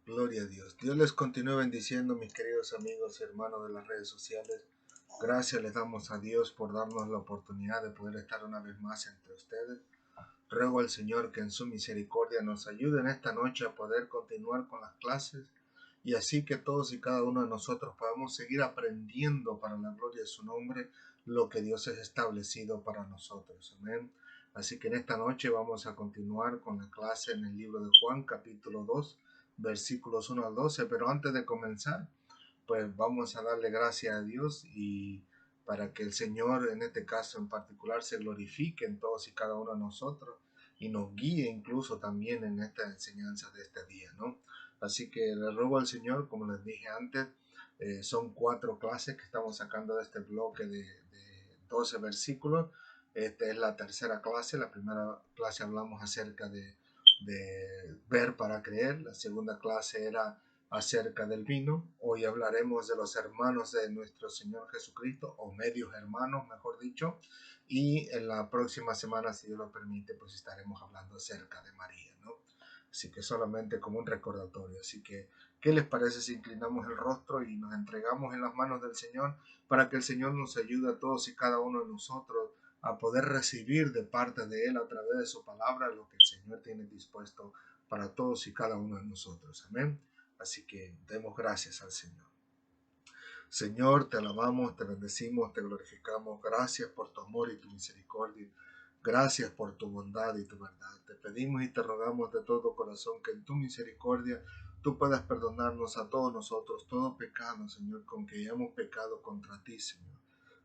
Gloria a Dios. Dios les continúe bendiciendo, mis queridos amigos y hermanos de las redes sociales. Gracias les damos a Dios por darnos la oportunidad de poder estar una vez más entre ustedes. Ruego al Señor que en su misericordia nos ayude en esta noche a poder continuar con las clases y así que todos y cada uno de nosotros podamos seguir aprendiendo para la gloria de su nombre lo que Dios ha establecido para nosotros. Amén. Así que en esta noche vamos a continuar con la clase en el libro de Juan, capítulo 2, versículos 1 al 12. Pero antes de comenzar, pues vamos a darle gracias a Dios y para que el Señor en este caso en particular se glorifique en todos y cada uno de nosotros y nos guíe incluso también en esta enseñanza de este día, ¿no? Así que le ruego al Señor, como les dije antes, son 4 clases que estamos sacando de este bloque de 12 versículos. Esta es la tercera clase. La primera clase hablamos acerca de ver para creer. La segunda clase era acerca del vino. Hoy hablaremos de los hermanos de nuestro Señor Jesucristo, o medios hermanos, mejor dicho. Y en la próxima semana, si Dios lo permite, pues estaremos hablando acerca de María, ¿no? Así que solamente como un recordatorio. Así que, ¿qué les parece si inclinamos el rostro y nos entregamos en las manos del Señor para que el Señor nos ayude a todos y cada uno de nosotros a poder recibir de parte de Él a través de su palabra lo que el Señor tiene dispuesto para todos y cada uno de nosotros? Amén. Así que demos gracias al Señor. Señor, te alabamos, te bendecimos, te glorificamos. Gracias por tu amor y tu misericordia. Gracias por tu bondad y tu verdad. Te pedimos y te rogamos de todo corazón que en tu misericordia tú puedas perdonarnos a todos nosotros, todo pecado, Señor, con que hayamos pecado contra ti, Señor.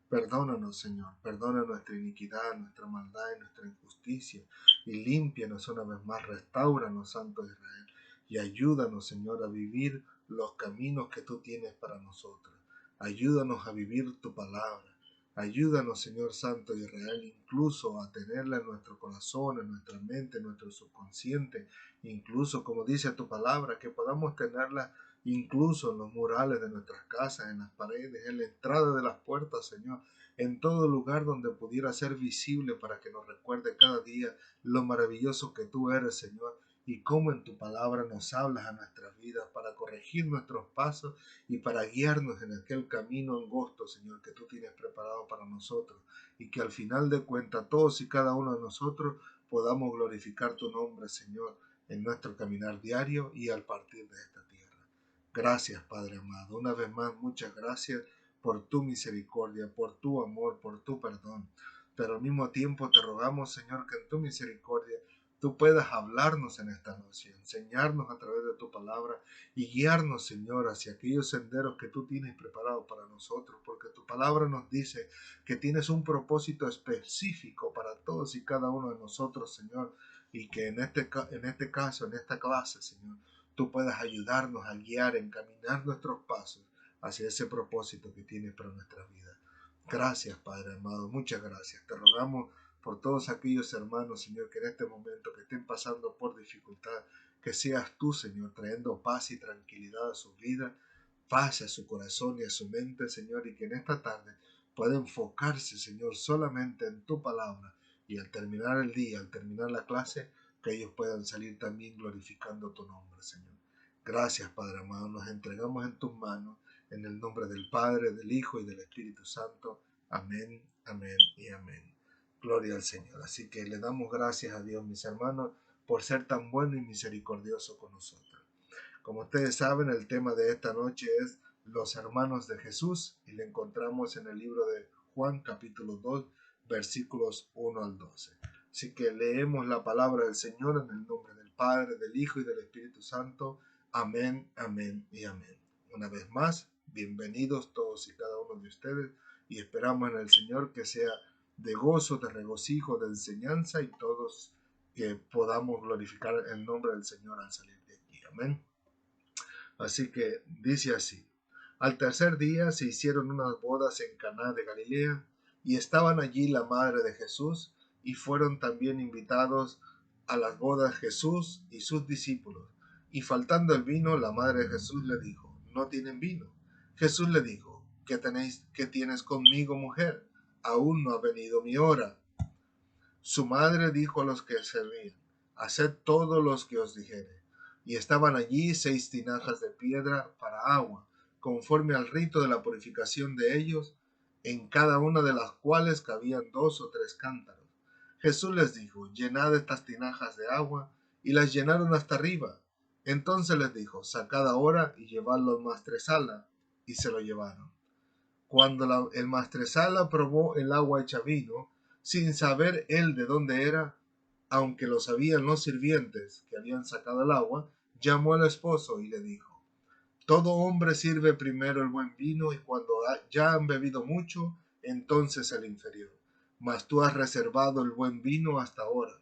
Perdónanos, Señor, perdona nuestra iniquidad, nuestra maldad y nuestra injusticia, y límpianos una vez más, restáuranos, Santo Israel, y ayúdanos, Señor, a vivir los caminos que tú tienes para nosotros. Ayúdanos a vivir tu palabra. Ayúdanos, Señor Santo Israel, incluso a tenerla en nuestro corazón, en nuestra mente, en nuestro subconsciente, incluso, como dice tu palabra, que podamos tenerla incluso en los murales de nuestras casas, en las paredes, en la entrada de las puertas, Señor, en todo lugar donde pudiera ser visible para que nos recuerde cada día lo maravilloso que tú eres, Señor, y cómo en tu palabra nos hablas a nuestras vidas para corregir nuestros pasos y para guiarnos en aquel camino angosto, Señor, que tú tienes preparado para nosotros, y que al final de cuentas todos y cada uno de nosotros podamos glorificar tu nombre, Señor, en nuestro caminar diario y al partir de esta tierra. Gracias, Padre amado. Una vez más, muchas gracias por tu misericordia, por tu amor, por tu perdón. Pero al mismo tiempo te rogamos, Señor, que en tu misericordia tú puedas hablarnos en esta noche, enseñarnos a través de tu palabra y guiarnos, Señor, hacia aquellos senderos que tú tienes preparados para nosotros, porque tu palabra nos dice que tienes un propósito específico para todos y cada uno de nosotros, Señor, y que en este caso, en esta clase, Señor, tú puedas ayudarnos a guiar, encaminar nuestros pasos hacia ese propósito que tienes para nuestra vida. Gracias, Padre amado, muchas gracias. Te rogamos por todos aquellos hermanos, Señor, que en este momento que estén pasando por dificultad, que seas tú, Señor, trayendo paz y tranquilidad a su vida, paz a su corazón y a su mente, Señor, y que en esta tarde pueda enfocarse, Señor, solamente en tu palabra, y al terminar el día, al terminar la clase, que ellos puedan salir también glorificando tu nombre, Señor. Gracias, Padre amado, nos entregamos en tus manos, en el nombre del Padre, del Hijo y del Espíritu Santo. Amén, amén y amén. Gloria al Señor. Así que le damos gracias a Dios, mis hermanos, por ser tan bueno y misericordioso con nosotros. Como ustedes saben, el tema de esta noche es los hermanos de Jesús, y le encontramos en el libro de Juan capítulo 2 versículos 1 al 12. Así que leemos la palabra del Señor en el nombre del Padre, del Hijo y del Espíritu Santo. Amén, amén y amén. Una vez más, bienvenidos todos y cada uno de ustedes, y esperamos en el Señor que sea de gozo, de regocijo, de enseñanza, y todos que podamos glorificar el nombre del Señor al salir de aquí. Amén. Así que dice así: al tercer día se hicieron unas bodas en Caná de Galilea, y estaban allí la madre de Jesús, y fueron también invitados a las bodas Jesús y sus discípulos. Y faltando el vino, la madre de Jesús le dijo: no tienen vino. Jesús le dijo: ¿Qué tienes conmigo, mujer? Aún no ha venido mi hora. Su madre dijo a los que servían: haced todo lo que os dijere. y estaban allí 6 tinajas de piedra para agua, conforme al rito de la purificación de ellos, en cada una de las cuales cabían 2 o 3 cántaros. Jesús les dijo: llenad estas tinajas de agua, y las llenaron hasta arriba. Entonces les dijo: sacad ahora y llevadlo al maestresala, y se lo llevaron. Cuando el maestresala probó el agua hecha vino, sin saber él de dónde era, aunque lo sabían los sirvientes que habían sacado el agua, llamó al esposo y le dijo: todo hombre sirve primero el buen vino, y cuando ya han bebido mucho, entonces el inferior. Mas tú has reservado el buen vino hasta ahora.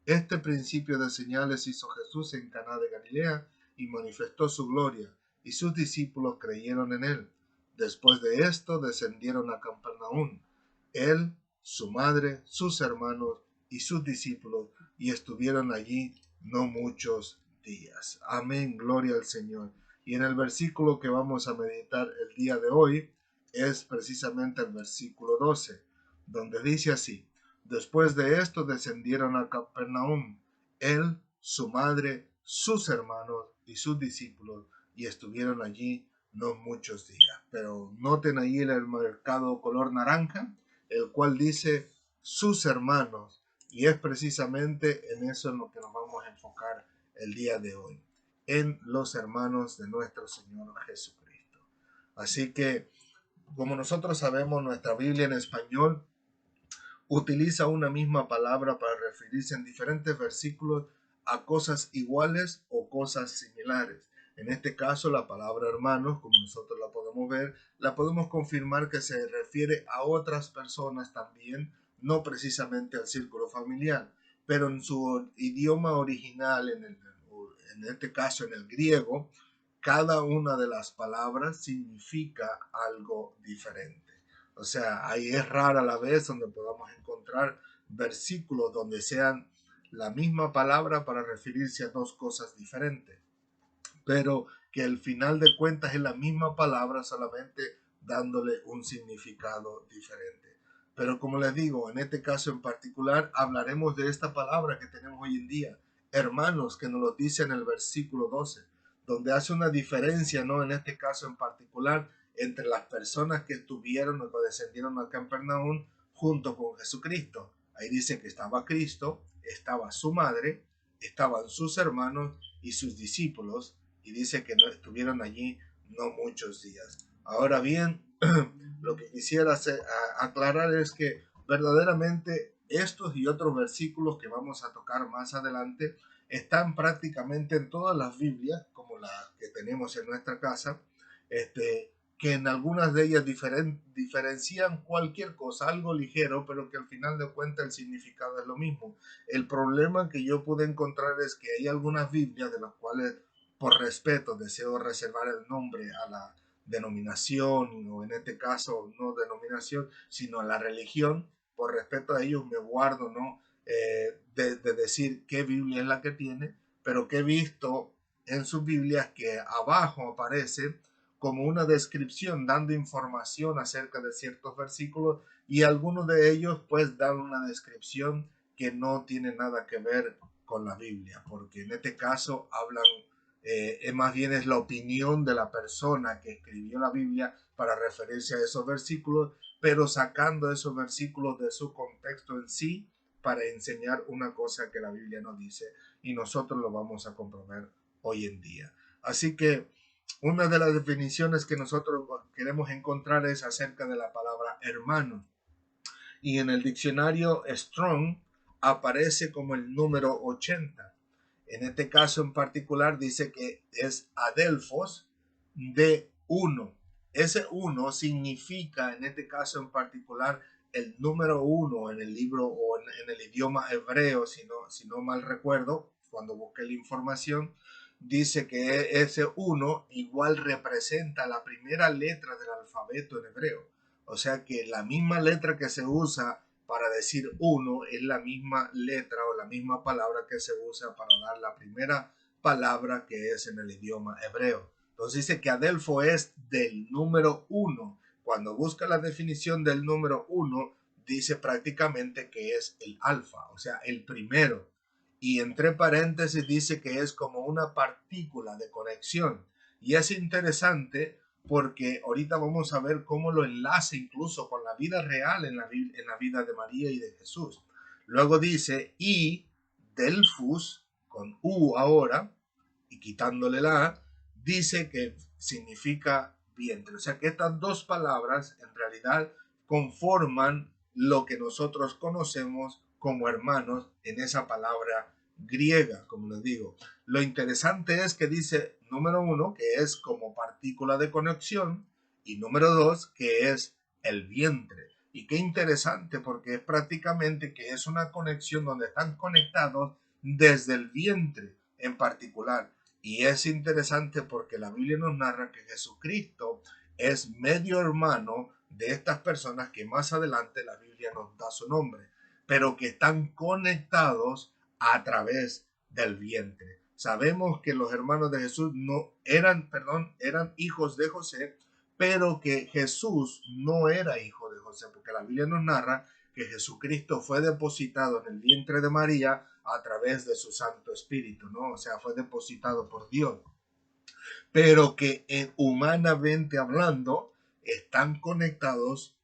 Este principio de señales hizo Jesús en Caná de Galilea, y manifestó su gloria, y sus discípulos creyeron en él. Después de esto descendieron a Capernaum, él, su madre, sus hermanos y sus discípulos, y estuvieron allí no muchos días. Amén, gloria al Señor. Y en el versículo que vamos a meditar el día de hoy es precisamente el versículo 12, donde dice así: después de esto descendieron a Capernaum, él, su madre, sus hermanos y sus discípulos, y estuvieron allí no muchos días. Pero noten ahí en el marcado color naranja, el cual dice sus hermanos, y es precisamente en eso en lo que nos vamos a enfocar el día de hoy, en los hermanos de nuestro Señor Jesucristo. Así que, como nosotros sabemos, nuestra Biblia en español utiliza una misma palabra para referirse en diferentes versículos a cosas iguales o cosas similares. En este caso, la palabra hermanos, como nosotros la podemos ver, la podemos confirmar que se refiere a otras personas también, no precisamente al círculo familiar, pero en su idioma original, en este caso en el griego, cada una de las palabras significa algo diferente. O sea, ahí es rara la vez donde podamos encontrar versículos donde sean la misma palabra para referirse a dos cosas diferentes, pero que al final de cuentas es la misma palabra, solamente dándole un significado diferente. Pero como les digo, en este caso en particular hablaremos de esta palabra que tenemos hoy en día, hermanos, que nos lo dice en el versículo 12, donde hace una diferencia, ¿no? En este caso en particular, entre las personas que estuvieron o que descendieron a Capernaum junto con Jesucristo. Ahí dice que estaba Cristo, estaba su madre, estaban sus hermanos y sus discípulos, y dice que no estuvieron allí no muchos días. Ahora bien, lo que quisiera aclarar es que verdaderamente estos y otros versículos que vamos a tocar más adelante están prácticamente en todas las Biblias, como la que tenemos en nuestra casa, que en algunas de ellas diferencian cualquier cosa, algo ligero, pero que al final de cuentas el significado es lo mismo. El problema que yo pude encontrar es que hay algunas Biblias de las cuales, por respeto, deseo reservar el nombre a la denominación, o en este caso no denominación, sino a la religión. Por respeto a ellos me guardo, ¿no? De decir qué Biblia es la que tiene, pero que he visto en sus Biblias que abajo aparece como una descripción dando información acerca de ciertos versículos, y algunos de ellos pues dan una descripción que no tiene nada que ver con la Biblia, porque en este caso hablan, más bien es la opinión de la persona que escribió la Biblia para referirse a esos versículos, pero sacando esos versículos de su contexto en sí para enseñar una cosa que la Biblia no dice, y nosotros lo vamos a comprobar hoy en día. Así que una de las definiciones que nosotros queremos encontrar es acerca de la palabra hermano, y en el diccionario Strong aparece como el número 80. En este caso en particular dice que es adelphos de 1. Ese 1 significa en este caso en particular el número 1 en el libro o en el idioma hebreo, si no mal recuerdo, cuando busqué la información, dice que ese 1 igual representa la primera letra del alfabeto en hebreo. O sea que la misma letra que se usa para decir uno es la misma letra o la misma palabra que se usa para dar la primera palabra que es en el idioma hebreo. Entonces dice que Adelfo es del número 1. Cuando busca la definición del número 1, dice prácticamente que es el alfa, o sea, el primero. y entre paréntesis dice que es como una partícula de conexión. Y es interesante porque ahorita vamos a ver cómo lo enlaza incluso con la vida real en la vida de María y de Jesús. Luego dice, y Delfus, con U ahora, y quitándole la A, dice que significa vientre. O sea que estas dos palabras en realidad conforman lo que nosotros conocemos como hermanos en esa palabra griega, como les digo. Lo interesante es que dice, número uno, que es como partícula de conexión, y número dos, que es el vientre. Y qué interesante, porque es prácticamente que es una conexión donde están conectados desde el vientre en particular. Y es interesante porque la Biblia nos narra que Jesucristo es medio hermano de estas personas que más adelante la Biblia nos da su nombre, pero que están conectados a través del vientre. Sabemos que los hermanos de Jesús no eran, eran hijos de José, pero que Jesús no era hijo de José, porque la Biblia nos narra que Jesucristo fue depositado en el vientre de María a través de su Santo Espíritu, ¿no? O sea, fue depositado por Dios, pero que humanamente hablando están conectados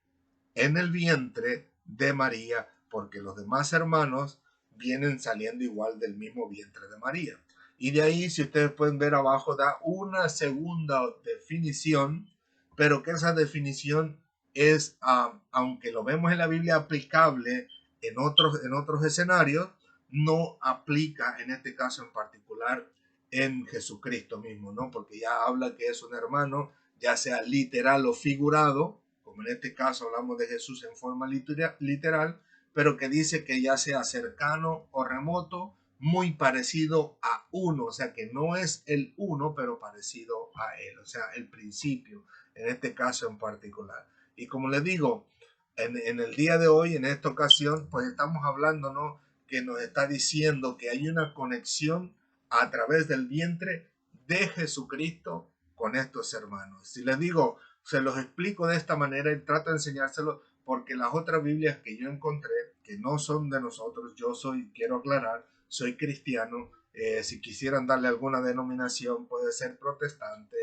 en el vientre de María, porque los demás hermanos vienen saliendo igual del mismo vientre de María. Y de ahí, si ustedes pueden ver abajo, da una segunda definición, pero que esa definición es, aunque lo vemos en la Biblia aplicable en otros escenarios, no aplica en este caso en particular en Jesucristo mismo, ¿no? Porque ya habla que es un hermano, ya sea literal o figurado, como en este caso hablamos de Jesús en forma literal, pero que dice que ya sea cercano o remoto, muy parecido a uno, o sea que no es el uno, pero parecido a él, o sea, el principio, en este caso en particular. Y como les digo, en el día de hoy, en esta ocasión, pues estamos hablando, ¿no? Que nos está diciendo que hay una conexión a través del vientre de Jesucristo con estos hermanos. Si les digo, se los explico de esta manera y trato de enseñárselo porque las otras Biblias que yo encontré, que no son de nosotros, quiero aclarar, soy cristiano. Si quisieran darle alguna denominación, puede ser protestante.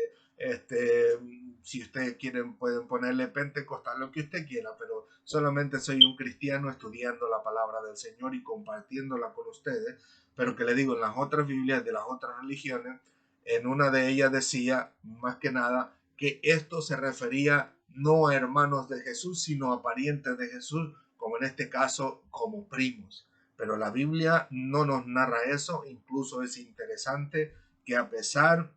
Si ustedes quieren, pueden ponerle pentecostal, lo que usted quiera, pero solamente soy un cristiano estudiando la palabra del Señor y compartiéndola con ustedes. Pero que le digo, en las otras Biblias de las otras religiones, en una de ellas decía, más que nada, que esto se refería no a hermanos de Jesús, sino a parientes de Jesús, como en este caso, como primos. Pero la Biblia no nos narra eso, incluso es interesante que a pesar,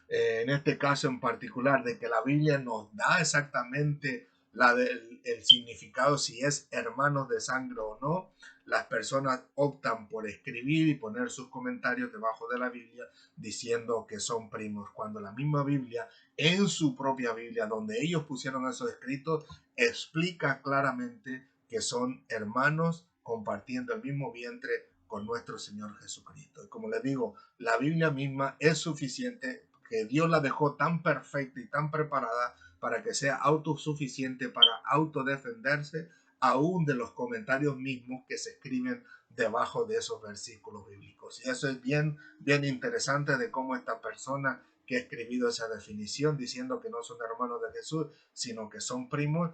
en este caso en particular, de que la Biblia nos da exactamente el significado si es hermanos de sangre o no, las personas optan por escribir y poner sus comentarios debajo de la Biblia diciendo que son primos, cuando la misma Biblia, en su propia Biblia, donde ellos pusieron esos escritos, explica claramente que son hermanos compartiendo el mismo vientre con nuestro Señor Jesucristo. Y como les digo, la Biblia misma es suficiente, que Dios la dejó tan perfecta y tan preparada para que sea autosuficiente para autodefenderse aún de los comentarios mismos que se escriben debajo de esos versículos bíblicos. Y eso es bien interesante de cómo esta persona que ha escribido esa definición diciendo que no son hermanos de Jesús, sino que son primos,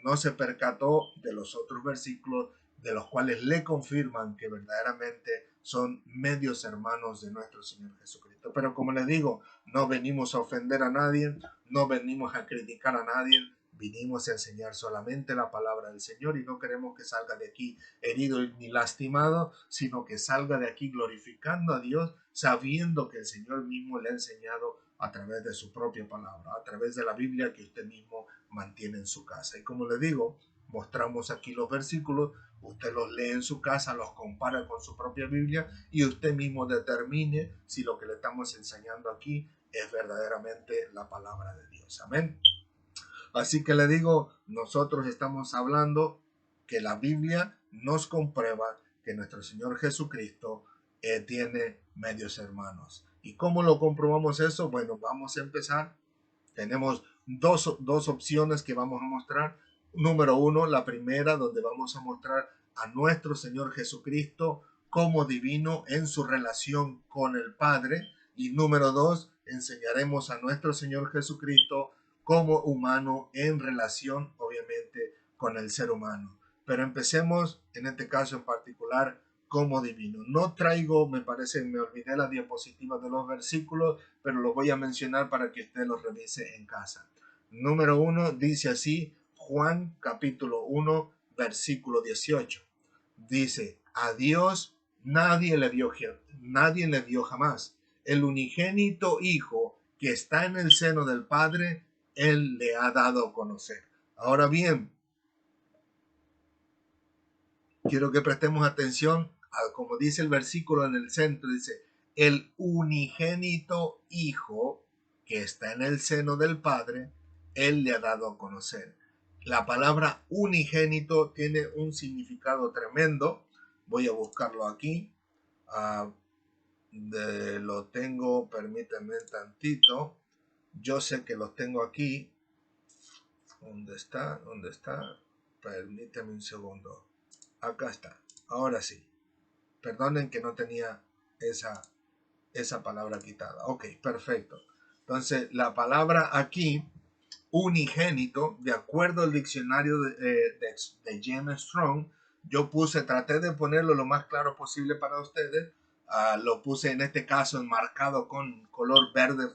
no se percató de los otros versículos de los cuales le confirman que verdaderamente son medios hermanos de nuestro Señor Jesucristo. Pero como les digo, no venimos a ofender a nadie, no venimos a criticar a nadie, vinimos a enseñar solamente la palabra del Señor y no queremos que salga de aquí herido ni lastimado, sino que salga de aquí glorificando a Dios, sabiendo que el Señor mismo le ha enseñado a través de su propia palabra, a través de la Biblia que usted mismo mantiene en su casa. Y como les digo, mostramos aquí los versículos, usted los lee en su casa, los compara con su propia Biblia y usted mismo determine si lo que le estamos enseñando aquí es verdaderamente la palabra de Dios. Amén. Así que le digo, nosotros estamos hablando que la Biblia nos comprueba que nuestro Señor Jesucristo tiene medios hermanos. ¿Y cómo lo comprobamos eso? Bueno, vamos a empezar. Tenemos dos opciones que vamos a mostrar. Número uno, la primera, donde vamos a mostrar a nuestro Señor Jesucristo como divino en su relación con el Padre. Y número 2, enseñaremos a nuestro Señor Jesucristo como humano en relación, obviamente, con el ser humano. Pero empecemos, en este caso en particular, como divino. No traigo, me parece, me olvidé la diapositiva de los versículos, pero los voy a mencionar para que usted los revise en casa. Número 1 dice así, Juan capítulo 1, versículo 18. Dice, a Dios nadie le dio jamás. El unigénito Hijo que está en el seno del Padre, Él le ha dado a conocer. Ahora bien, quiero que prestemos atención a como dice el versículo en el centro, dice, el unigénito Hijo que está en el seno del Padre, Él le ha dado a conocer. La palabra unigénito tiene un significado tremendo. Voy a buscarlo aquí. Lo tengo, permítanme tantito. Yo sé que los tengo aquí. ¿Dónde está? ¿Dónde está? Permítame un segundo. Acá está. Ahora sí. Perdonen que no tenía esa palabra quitada. Ok, perfecto. Entonces, la palabra aquí, unigénito, de acuerdo al diccionario de James Strong, yo traté de ponerlo lo más claro posible para ustedes. Lo puse en este caso enmarcado con color verde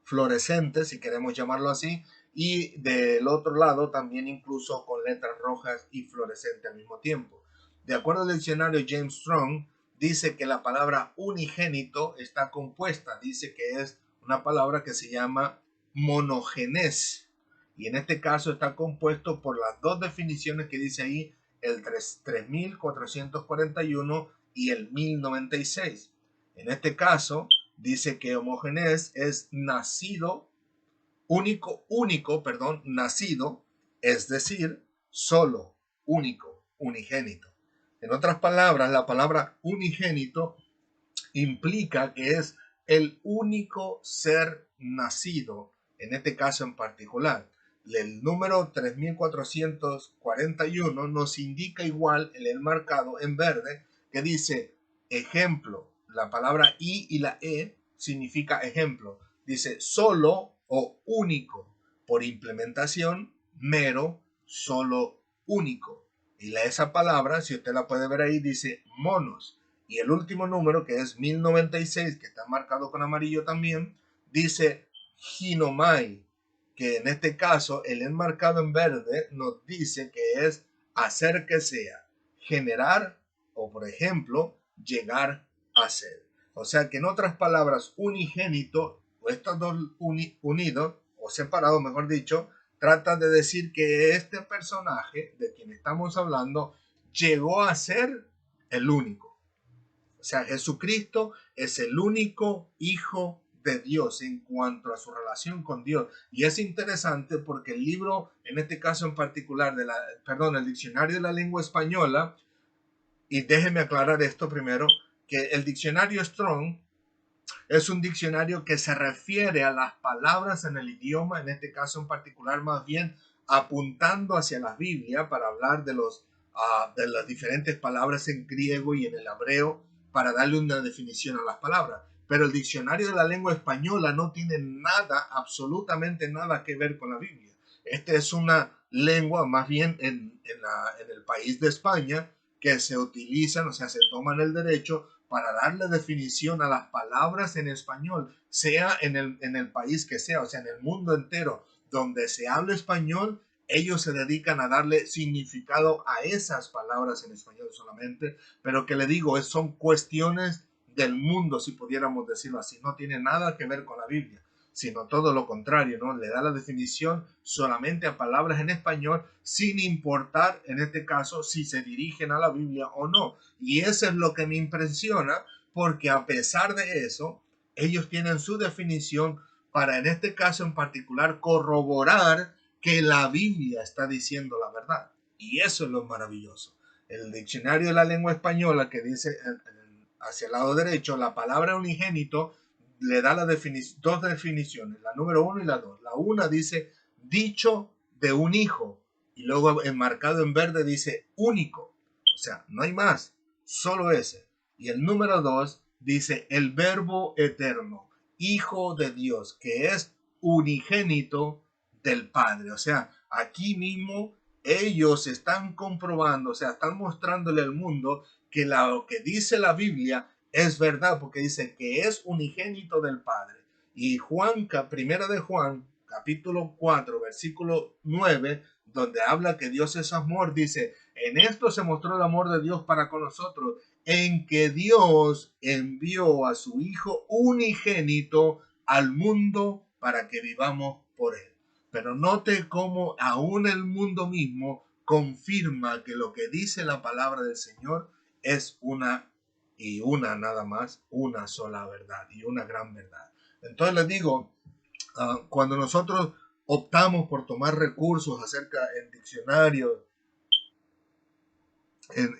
fluorescente, si queremos llamarlo así, y del otro lado también incluso con letras rojas y fluorescente al mismo tiempo. De acuerdo al diccionario James Strong, dice que la palabra unigénito está compuesta, dice que es una palabra que se llama monogenes, y en este caso está compuesto por las dos definiciones que dice ahí, el 3441 y el 1096. En este caso, dice que homógenes es nacido, nacido, es decir, solo, único, unigénito. En otras palabras, la palabra unigénito implica que es el único ser nacido, en este caso en particular. El número 3441 nos indica igual el enmarcado en verde que dice ejemplo. La palabra y la significa ejemplo. Dice solo o único. Por implementación, mero, solo, único. Y esa palabra, si usted la puede ver ahí, dice monos. Y el último número, que es 1096, que está marcado con amarillo también, dice ginomai, que en este caso el enmarcado en verde nos dice que es hacer que sea, generar o, por ejemplo, llegar a ser. O sea que en otras palabras, unigénito, o estos dos unidos, o separados, mejor dicho, trata de decir que este personaje de quien estamos hablando llegó a ser el único. O sea, Jesucristo es el único Hijo de Dios en cuanto a su relación con Dios. Y es interesante porque el libro, en este caso en particular, el diccionario de la lengua española, y déjeme aclarar esto primero, que el diccionario Strong es un diccionario que se refiere a las palabras en el idioma, en este caso en particular, más bien apuntando hacia la Biblia para hablar de las diferentes palabras en griego y en el hebreo para darle una definición a las palabras. Pero el diccionario de la lengua española no tiene nada, absolutamente nada que ver con la Biblia. Esta es una lengua más bien en el país de España que se utilizan, o sea, se toman el derecho para darle definición a las palabras en español, sea en el país que sea, o sea, en el mundo entero donde se habla español, ellos se dedican a darle significado a esas palabras en español solamente, pero que le digo, son cuestiones del mundo, si pudiéramos decirlo así, no tiene nada que ver con la Biblia, sino todo lo contrario, ¿no? Le da la definición solamente a palabras en español, sin importar, en este caso, si se dirigen a la Biblia o no. Y eso es lo que me impresiona, porque a pesar de eso, ellos tienen su definición para, en este caso en particular, corroborar que la Biblia está diciendo la verdad. Y eso es lo maravilloso. El diccionario de la lengua española, que dice hacia el lado derecho, la palabra unigénito le da dos definiciones, la número 1 y la 2. La una dice dicho de un hijo, y luego enmarcado en verde dice único. O sea, no hay más. solo ese. Y el número 2 dice el Verbo eterno, Hijo de Dios, que es unigénito del Padre. O sea, aquí mismo ellos están comprobando, o sea, están mostrándole al mundo que lo que dice la Biblia es verdad, porque dice que es unigénito del Padre. Y primera de Juan, capítulo 4, versículo 9, donde habla que Dios es amor, dice, en esto se mostró el amor de Dios para con nosotros, en que Dios envió a su Hijo unigénito al mundo para que vivamos por él. Pero note cómo aún el mundo mismo confirma que lo que dice la palabra del Señor es una y una nada más, una sola verdad y una gran verdad. Entonces les digo, cuando nosotros optamos por tomar recursos acerca en diccionarios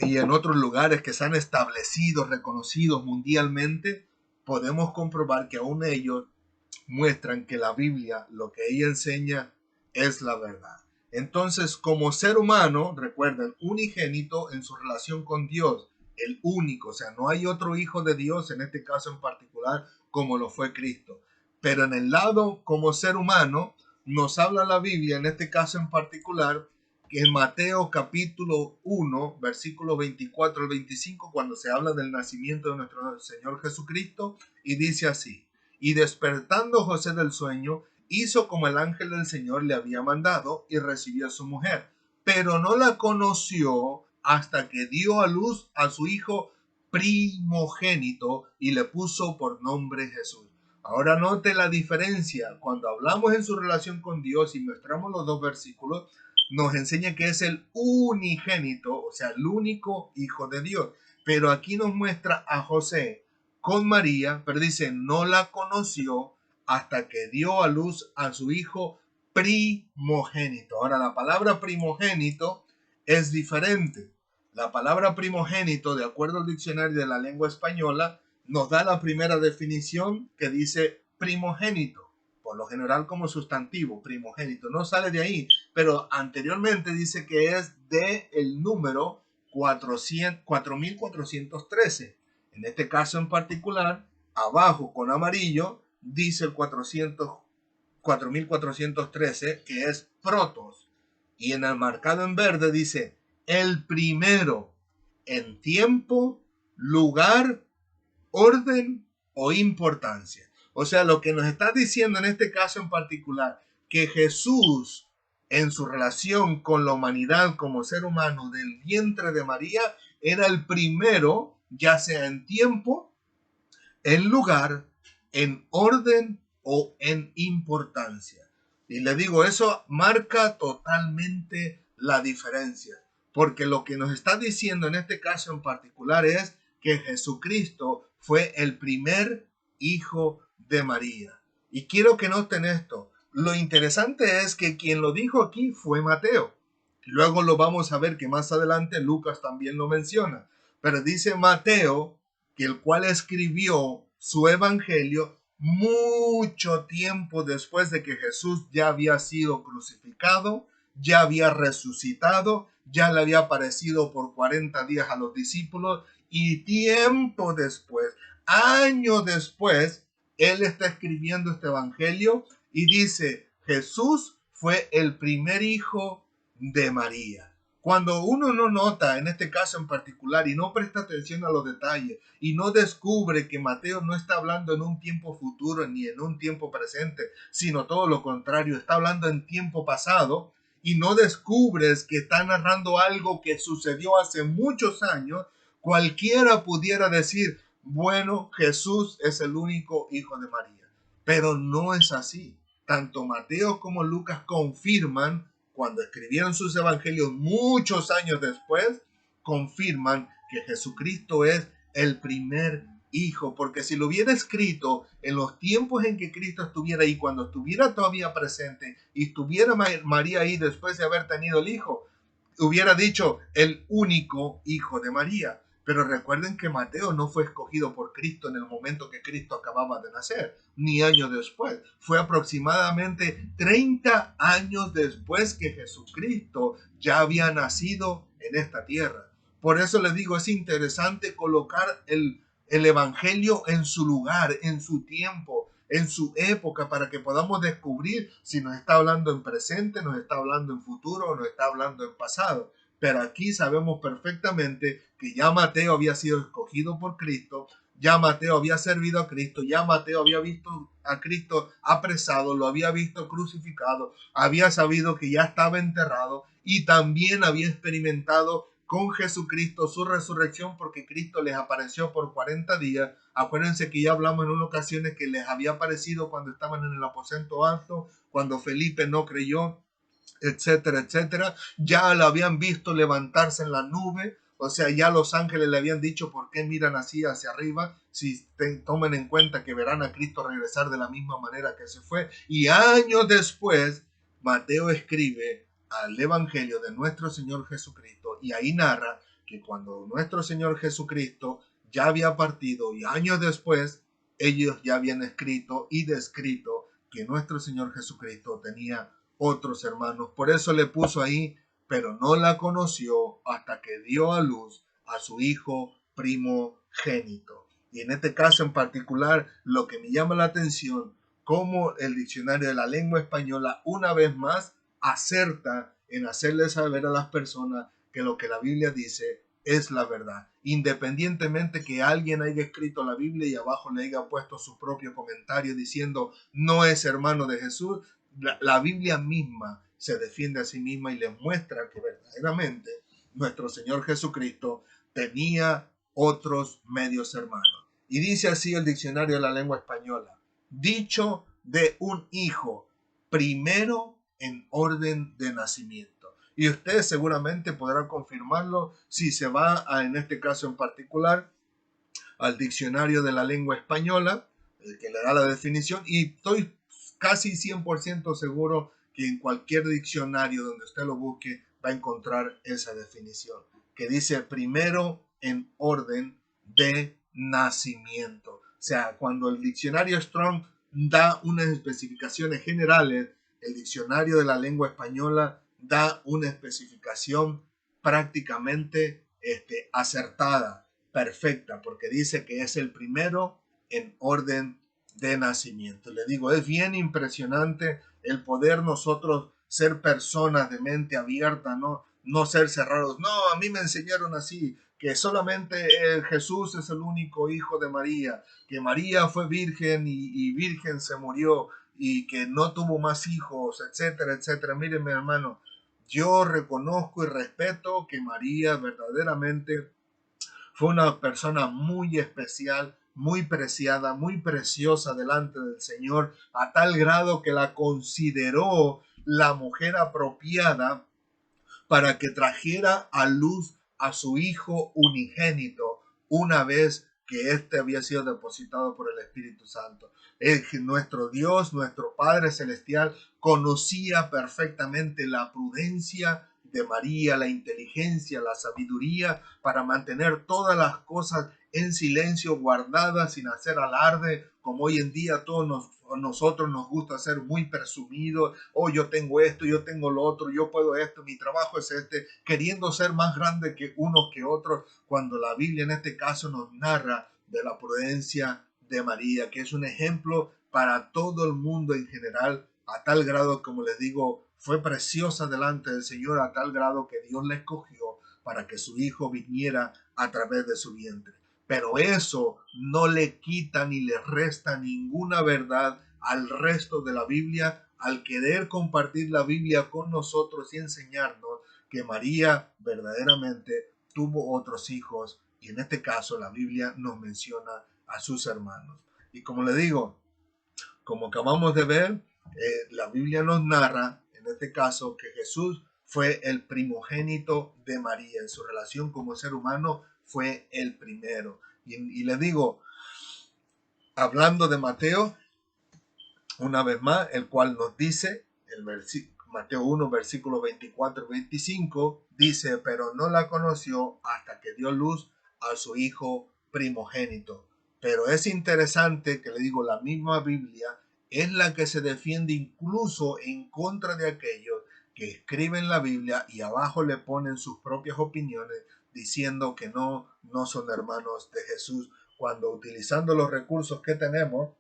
y en otros lugares que se han establecido, reconocidos mundialmente, podemos comprobar que aún ellos muestran que la Biblia, lo que ella enseña, es la verdad. Entonces, como ser humano, recuerden, unigénito en su relación con Dios, el único, o sea, no hay otro hijo de Dios en este caso en particular como lo fue Cristo. Pero en el lado como ser humano, nos habla la Biblia, en este caso en particular, que en Mateo capítulo 1, versículo 24 al 25, cuando se habla del nacimiento de nuestro Señor Jesucristo, y dice así: y despertando José del sueño, hizo como el ángel del Señor le había mandado y recibió a su mujer, pero no la conoció hasta que dio a luz a su hijo primogénito y le puso por nombre Jesús. Ahora note la diferencia. Cuando hablamos en su relación con Dios y mostramos los dos versículos, nos enseña que es el unigénito, o sea, el único hijo de Dios. Pero aquí nos muestra a José con María, pero dice, no la conoció hasta que dio a luz a su hijo primogénito. Ahora, la palabra primogénito es diferente. La palabra primogénito, de acuerdo al diccionario de la lengua española, nos da la primera definición que dice primogénito, por lo general como sustantivo, primogénito. No sale de ahí, pero anteriormente dice que es de el número 4413. En este caso en particular, abajo con amarillo, dice el 4413, que es protos. Y en el marcado en verde dice el primero en tiempo, lugar, orden o importancia. O sea, lo que nos está diciendo en este caso en particular, que Jesús en su relación con la humanidad como ser humano del vientre de María era el primero, ya sea en tiempo, en lugar, en orden o en importancia. Y le digo, eso marca totalmente la diferencia, porque lo que nos está diciendo en este caso en particular es que Jesucristo fue el primer hijo de María. Y quiero que noten esto. Lo interesante es que quien lo dijo aquí fue Mateo. Luego lo vamos a ver que más adelante Lucas también lo menciona. Pero dice Mateo que el cual escribió su evangelio mucho tiempo después de que Jesús ya había sido crucificado, ya había resucitado, ya le había aparecido por 40 días a los discípulos y tiempo después, años después, él está escribiendo este evangelio y dice, Jesús fue el primer hijo de María. Cuando uno no nota, en este caso en particular, y no presta atención a los detalles, y no descubre que Mateo no está hablando en un tiempo futuro ni en un tiempo presente, sino todo lo contrario, está hablando en tiempo pasado, y no descubres que está narrando algo que sucedió hace muchos años, cualquiera pudiera decir, bueno, Jesús es el único hijo de María. Pero no es así. Tanto Mateo como Lucas confirman, cuando escribieron sus evangelios muchos años después, confirman que Jesucristo es el primer hijo, porque si lo hubiera escrito en los tiempos en que Cristo estuviera ahí, cuando estuviera todavía presente y estuviera María ahí después de haber tenido el hijo, hubiera dicho el único hijo de María. Pero recuerden que Mateo no fue escogido por Cristo en el momento que Cristo acababa de nacer, ni años después. Fue aproximadamente 30 años después que Jesucristo ya había nacido en esta tierra. Por eso les digo, es interesante colocar el evangelio en su lugar, en su tiempo, en su época, para que podamos descubrir si nos está hablando en presente, nos está hablando en futuro o nos está hablando en pasado. Pero aquí sabemos perfectamente que ya Mateo había sido escogido por Cristo, ya Mateo había servido a Cristo, ya Mateo había visto a Cristo apresado, lo había visto crucificado, había sabido que ya estaba enterrado y también había experimentado con Jesucristo su resurrección, porque Cristo les apareció por 40 días. Acuérdense que ya hablamos en una ocasión que les había aparecido cuando estaban en el aposento alto, cuando Felipe no creyó, etcétera, etcétera. Ya lo habían visto levantarse en la nube, o sea, ya los ángeles le habían dicho por qué miran así hacia arriba, si tomen en cuenta que verán a Cristo regresar de la misma manera que se fue. Y años después, Mateo escribe al Evangelio de nuestro Señor Jesucristo y ahí narra que cuando nuestro Señor Jesucristo ya había partido y años después, ellos ya habían escrito y descrito que nuestro Señor Jesucristo tenía otros hermanos. Por eso le puso ahí, pero no la conoció hasta que dio a luz a su hijo primogénito. Y en este caso en particular, lo que me llama la atención, como el diccionario de la lengua española una vez más acerta en hacerle saber a las personas que lo que la Biblia dice es la verdad. Independientemente que alguien haya escrito la Biblia y abajo le haya puesto su propio comentario diciendo no es hermano de Jesús, la Biblia misma se defiende a sí misma y les muestra que verdaderamente nuestro Señor Jesucristo tenía otros medios hermanos. Y dice así el diccionario de la lengua española: dicho de un hijo, primero en orden de nacimiento. Y usted seguramente podrá confirmarlo si se va en este caso en particular al diccionario de la lengua española, el que le da la definición, y estoy casi 100% seguro que en cualquier diccionario donde usted lo busque va a encontrar esa definición, que dice primero en orden de nacimiento. O sea, cuando el diccionario Strong da unas especificaciones generales, el diccionario de la lengua española da una especificación prácticamente acertada, perfecta, porque dice que es el primero en orden de nacimiento. Le digo, es bien impresionante el poder nosotros ser personas de mente abierta, no ser cerrados. No, a mí me enseñaron así, que solamente Jesús es el único hijo de María, que María fue virgen y virgen se murió y que no tuvo más hijos, etcétera, etcétera. Miren, mi hermano, yo reconozco y respeto que María verdaderamente fue una persona muy especial, muy preciada, muy preciosa delante del Señor, a tal grado que la consideró la mujer apropiada para que trajera a luz a su hijo unigénito una vez que éste había sido depositado por el Espíritu Santo. Nuestro Dios, nuestro Padre Celestial, conocía perfectamente la prudencia de María, la inteligencia, la sabiduría para mantener todas las cosas en silencio, guardadas, sin hacer alarde, como hoy en día nosotros nos gusta ser muy presumidos. Oh, yo tengo esto, yo tengo lo otro, yo puedo esto, mi trabajo es este, queriendo ser más grande que unos que otros, cuando la Biblia en este caso nos narra de la prudencia de María, que es un ejemplo para todo el mundo en general, a tal grado, como les digo, fue preciosa delante del Señor, a tal grado que Dios la escogió para que su hijo viniera a través de su vientre. Pero eso no le quita ni le resta ninguna verdad al resto de la Biblia, al querer compartir la Biblia con nosotros y enseñarnos que María verdaderamente tuvo otros hijos, y en este caso la Biblia nos menciona a sus hermanos. Y como le digo, como acabamos de ver, la Biblia nos narra en este caso que Jesús fue el primogénito de María. En su relación como ser humano fue el primero. Y le digo, hablando de Mateo, una vez más, el cual nos dice, Mateo 1, versículos 24 y 25, dice, pero no la conoció hasta que dio luz a su hijo primogénito. Pero es interesante que le digo, la misma Biblia es la que se defiende incluso en contra de aquellos que escriben la Biblia y abajo le ponen sus propias opiniones, diciendo que no son hermanos de Jesús, cuando utilizando los recursos que tenemos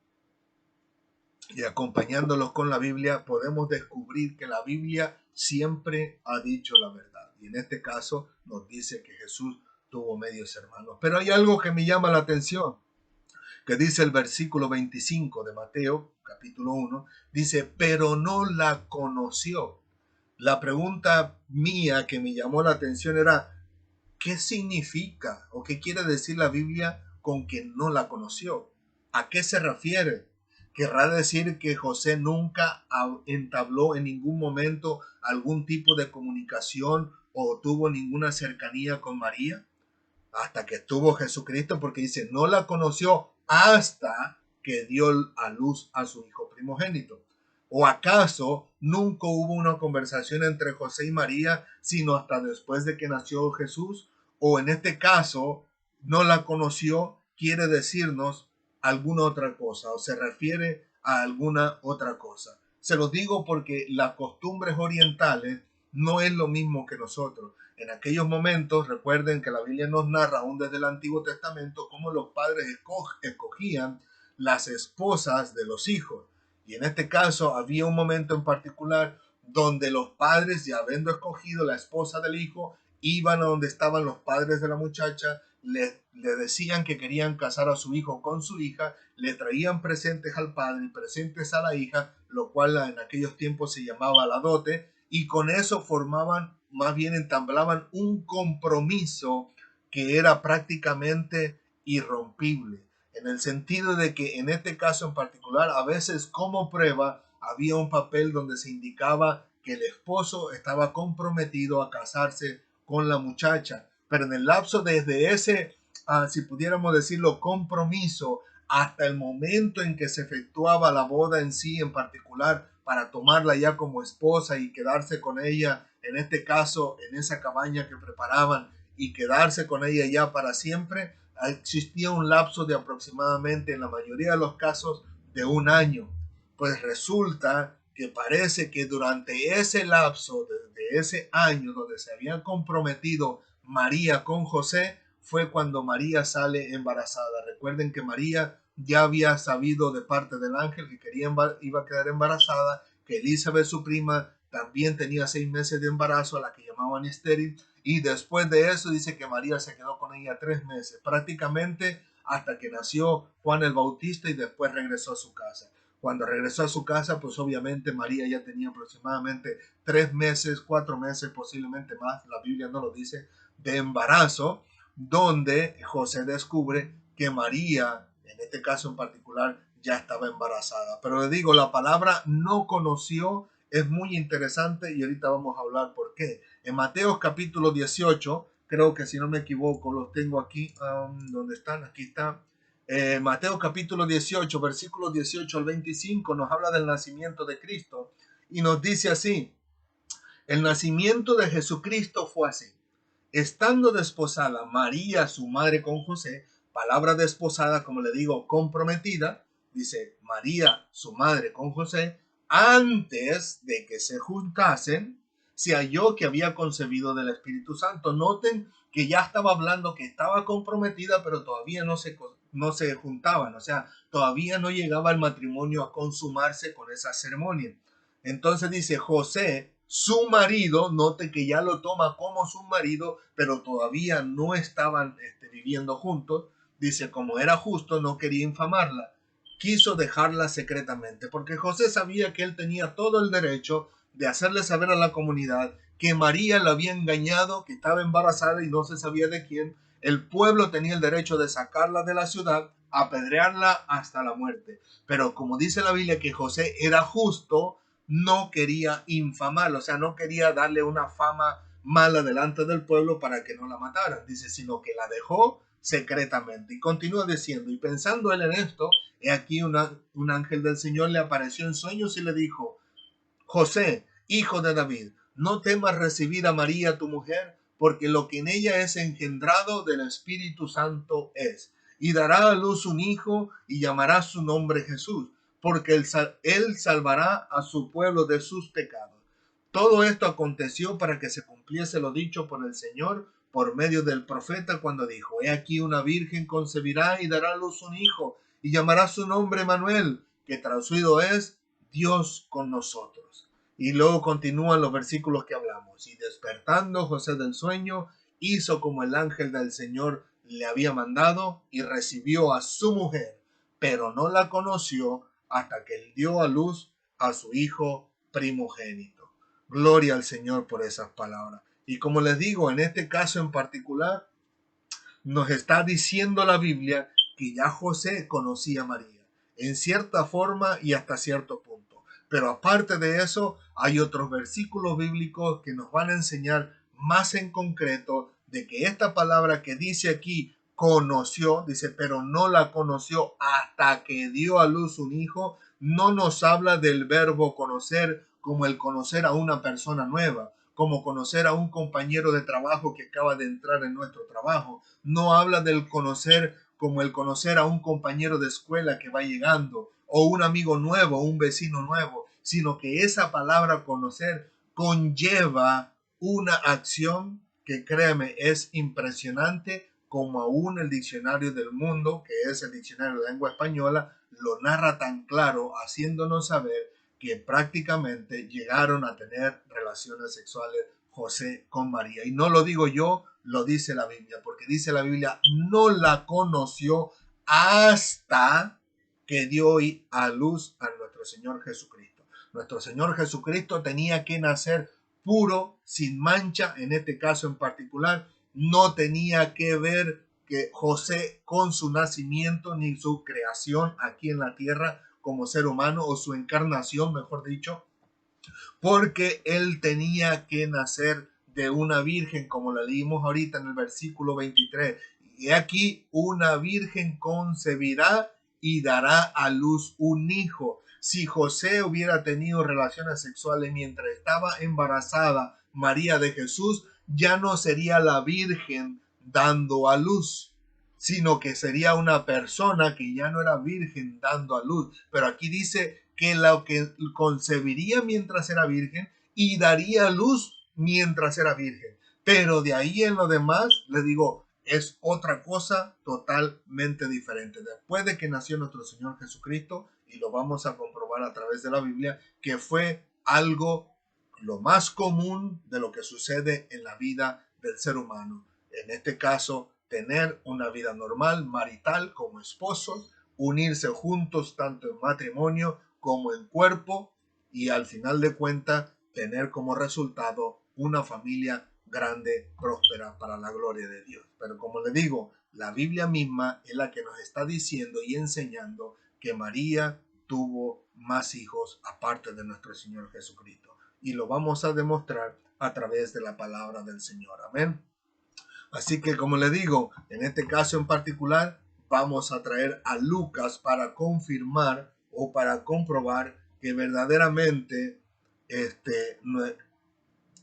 y acompañándolos con la Biblia, podemos descubrir que la Biblia siempre ha dicho la verdad. Y en este caso nos dice que Jesús tuvo medios hermanos. Pero hay algo que me llama la atención, que dice el versículo 25 de Mateo, capítulo 1, dice, pero no la conoció. La pregunta mía que me llamó la atención era, ¿qué significa o qué quiere decir la Biblia con que no la conoció? ¿A qué se refiere? ¿Querrá decir que José nunca entabló en ningún momento algún tipo de comunicación o tuvo ninguna cercanía con María? Hasta que estuvo Jesucristo, porque dice, no la conoció hasta que dio a luz a su hijo primogénito. ¿O acaso nunca hubo una conversación entre José y María, sino hasta después de que nació Jesús? O en este caso, no la conoció, quiere decirnos alguna otra cosa, o se refiere a alguna otra cosa. Se los digo porque las costumbres orientales no es lo mismo que nosotros. En aquellos momentos, recuerden que la Biblia nos narra aún desde el Antiguo Testamento cómo los padres escogían las esposas de los hijos. Y en este caso había un momento en particular donde los padres, ya habiendo escogido la esposa del hijo, iban a donde estaban los padres de la muchacha, le decían que querían casar a su hijo con su hija, le traían presentes al padre y presentes a la hija, lo cual en aquellos tiempos se llamaba la dote, y con eso formaban, más bien entablaban un compromiso que era prácticamente irrompible, en el sentido de que en este caso en particular, a veces como prueba, había un papel donde se indicaba que el esposo estaba comprometido a casarse con la muchacha, pero en el lapso desde ese, si pudiéramos decirlo, compromiso, hasta el momento en que se efectuaba la boda en sí en particular, para tomarla ya como esposa y quedarse con ella, en este caso, en esa cabaña que preparaban y quedarse con ella ya para siempre, existía un lapso de aproximadamente, en la mayoría de los casos, de un año. Pues resulta que parece que durante ese lapso de ese año donde se habían comprometido María con José, fue cuando María sale embarazada. Recuerden que María ya había sabido de parte del ángel que iba a quedar embarazada, que Elizabeth, su prima, también tenía 6 meses de embarazo, a la que llamaban estéril, y después de eso dice que María se quedó con ella 3 meses, prácticamente hasta que nació Juan el Bautista, y después regresó a su casa. Cuando regresó a su casa, pues obviamente María ya tenía aproximadamente 3 meses, 4 meses, posiblemente más, la Biblia no lo dice, de embarazo, donde José descubre que María, en este caso en particular, ya estaba embarazada. Pero le digo, la palabra no conoció es muy interesante y ahorita vamos a hablar por qué. En Mateo capítulo 18, creo que si no me equivoco, los tengo aquí, ¿dónde están? Aquí está. Mateo capítulo 18, versículos 18 al 25, nos habla del nacimiento de Cristo y nos dice así: el nacimiento de Jesucristo fue así. Estando desposada María, su madre, con José, palabra desposada, como le digo, comprometida, dice María, su madre, con José, antes de que se juntasen, se halló que había concebido del Espíritu Santo. Noten que ya estaba hablando que estaba comprometida, pero todavía no se juntaban, o sea, todavía no llegaba el matrimonio a consumarse con esa ceremonia. Entonces dice José, su marido, note que ya lo toma como su marido, pero todavía no estaban viviendo juntos. Dice, como era justo, no quería infamarla. Quiso dejarla secretamente, porque José sabía que él tenía todo el derecho de hacerle saber a la comunidad que María la había engañado, que estaba embarazada y no se sabía de quién. El pueblo tenía el derecho de sacarla de la ciudad, apedrearla hasta la muerte. Pero como dice la Biblia que José era justo, no quería infamarla, o sea, no quería darle una fama mala delante del pueblo para que no la mataran. Dice, sino que la dejó secretamente. Y continúa diciendo, y pensando él en esto, he aquí un ángel del Señor le apareció en sueños y le dijo, José, hijo de David, no temas recibir a María tu mujer, porque lo que en ella es engendrado del Espíritu Santo es. Y dará a luz un hijo y llamará su nombre Jesús, porque él salvará a su pueblo de sus pecados. Todo esto aconteció para que se cumpliese lo dicho por el Señor por medio del profeta cuando dijo: he aquí una virgen concebirá y dará a luz un hijo, y llamará su nombre Manuel, que traducido es Dios con nosotros. Y luego continúan los versículos que hablamos. Y despertando José del sueño, hizo como el ángel del Señor le había mandado y recibió a su mujer, pero no la conoció hasta que él dio a luz a su hijo primogénito. Gloria al Señor por esas palabras. Y como les digo, en este caso en particular, nos está diciendo la Biblia que ya José conocía a María, en cierta forma y hasta cierto punto. Pero aparte de eso, hay otros versículos bíblicos que nos van a enseñar más en concreto de que esta palabra que dice aquí, conoció, dice, pero no la conoció hasta que dio a luz un hijo, no nos habla del verbo conocer como el conocer a una persona nueva, como conocer a un compañero de trabajo que acaba de entrar en nuestro trabajo. No habla del conocer como el conocer a un compañero de escuela que va llegando, o un amigo nuevo, un vecino nuevo, sino que esa palabra conocer conlleva una acción que, créeme, es impresionante, como aún el diccionario del mundo, que es el diccionario de lengua española, lo narra tan claro, haciéndonos saber que prácticamente llegaron a tener relaciones sexuales José con María. Y no lo digo yo, lo dice la Biblia, porque dice la Biblia, no la conoció hasta que dio a luz a nuestro Señor Jesucristo. Nuestro Señor Jesucristo tenía que nacer puro, sin mancha, en este caso en particular, no tenía que ver que José con su nacimiento ni su creación aquí en la tierra como ser humano, o su encarnación, mejor dicho, porque él tenía que nacer de una virgen, como la leímos ahorita en el versículo 23. Y aquí una virgen concebirá y dará a luz un hijo. Si José hubiera tenido relaciones sexuales mientras estaba embarazada María de Jesús, ya no sería la virgen dando a luz, sino que sería una persona que ya no era virgen dando a luz. Pero aquí dice que lo que concebiría mientras era virgen y daría luz mientras era virgen. Pero de ahí en lo demás, le digo, es otra cosa totalmente diferente. Después de que nació nuestro Señor Jesucristo, y lo vamos a comprobar a través de la Biblia, que fue algo lo más común de lo que sucede en la vida del ser humano. En este caso, tener una vida normal, marital, como esposos, unirse juntos tanto en matrimonio como en cuerpo, y al final de cuentas tener como resultado una familia grande, próspera, para la gloria de Dios. Pero como le digo, la Biblia misma es la que nos está diciendo y enseñando que María tuvo más hijos aparte de nuestro Señor Jesucristo. Y lo vamos a demostrar a través de la palabra del Señor. Amén. Así que, como le digo, en este caso en particular, vamos a traer a Lucas para confirmar o para comprobar que verdaderamente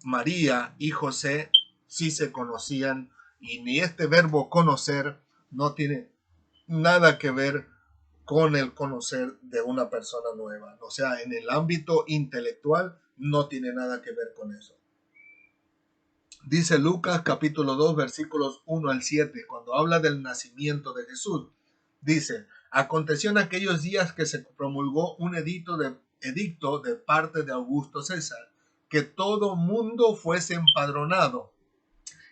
María y José sí se conocían, y ni este verbo conocer no tiene nada que ver con el conocer de una persona nueva. O sea, en el ámbito intelectual no tiene nada que ver con eso. Dice Lucas capítulo 2 versículos 1 al 7, cuando habla del nacimiento de Jesús. Dice: aconteció en aquellos días que se promulgó un edicto de parte de Augusto César, que todo mundo fuese empadronado.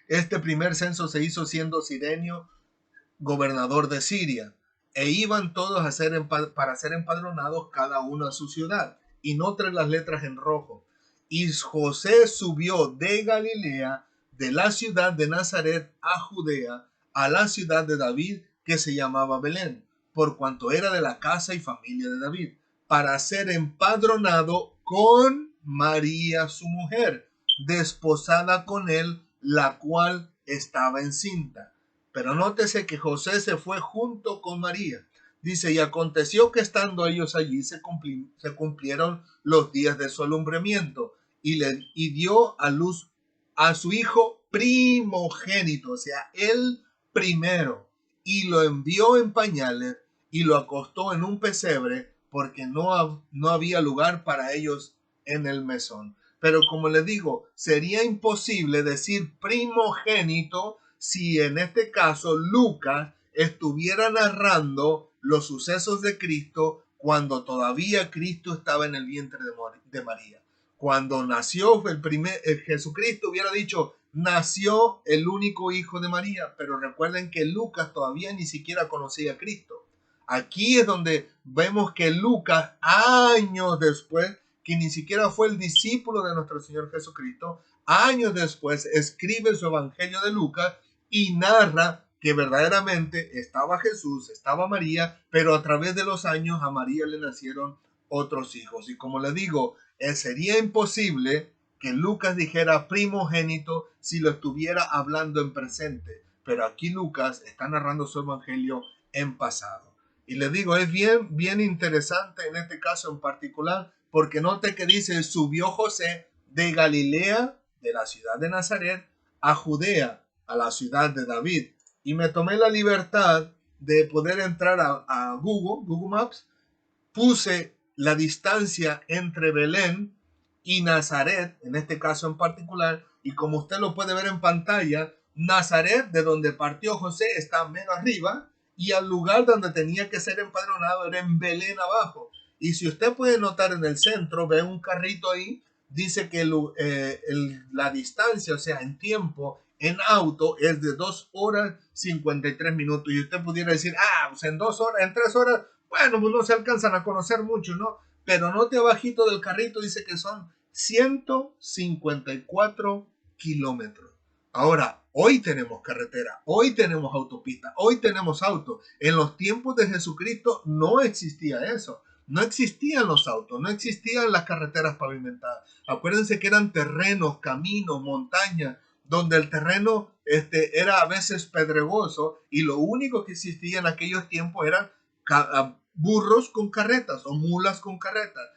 Este primer censo se hizo siendo Cirenio gobernador de Siria, e iban todos para ser empadronados, cada uno a su ciudad. Y noten las letras en rojo. Y José subió de Galilea, de la ciudad de Nazaret a Judea, a la ciudad de David, que se llamaba Belén, por cuanto era de la casa y familia de David, para ser empadronado con María su mujer, desposada con él, la cual estaba encinta. Pero nótese que José se fue junto con María. Dice: y aconteció que estando ellos allí se cumplieron los días de su alumbramiento, y dio a luz a su hijo primogénito, o sea, el primero, y lo envió en pañales y lo acostó en un pesebre, porque no había lugar para ellos en el mesón. Pero como le digo, sería imposible decir primogénito si en este caso Lucas estuviera narrando los sucesos de Cristo cuando todavía Cristo estaba en el vientre de María. Cuando nació Jesucristo hubiera dicho, nació el único hijo de María, pero recuerden que Lucas todavía ni siquiera conocía a Cristo. Aquí es donde vemos que Lucas, años después, que ni siquiera fue el discípulo de nuestro Señor Jesucristo, años después escribe su Evangelio de Lucas y narra que verdaderamente estaba Jesús, estaba María, pero a través de los años a María le nacieron otros hijos. Y como le digo, sería imposible que Lucas dijera primogénito si lo estuviera hablando en presente, pero aquí Lucas está narrando su Evangelio en pasado. Y le digo, es bien interesante en este caso en particular, porque note que dice, subió José de Galilea, de la ciudad de Nazaret, a Judea, a la ciudad de David. Y me tomé la libertad de poder entrar a Google Maps, puse la distancia entre Belén y Nazaret, en este caso en particular, y como usted lo puede ver en pantalla, Nazaret, de donde partió José, está menos arriba, y al lugar donde tenía que ser empadronado era en Belén abajo. Y si usted puede notar en el centro, ve un carrito ahí, dice que la distancia, o sea, en tiempo, en auto, es de 2 horas 53 minutos. Y usted pudiera decir, pues en 2 horas, en 3 horas, bueno, pues no se alcanzan a conocer mucho, ¿no? Pero note abajito del carrito, dice que son 154 kilómetros. Ahora, hoy tenemos carretera, hoy tenemos autopista, hoy tenemos autos. En los tiempos de Jesucristo no existía eso. No existían los autos, no existían las carreteras pavimentadas. Acuérdense que eran terrenos, caminos, montañas, donde el terreno era a veces pedregoso y lo único que existía en aquellos tiempos eran burros con carretas o mulas con carretas,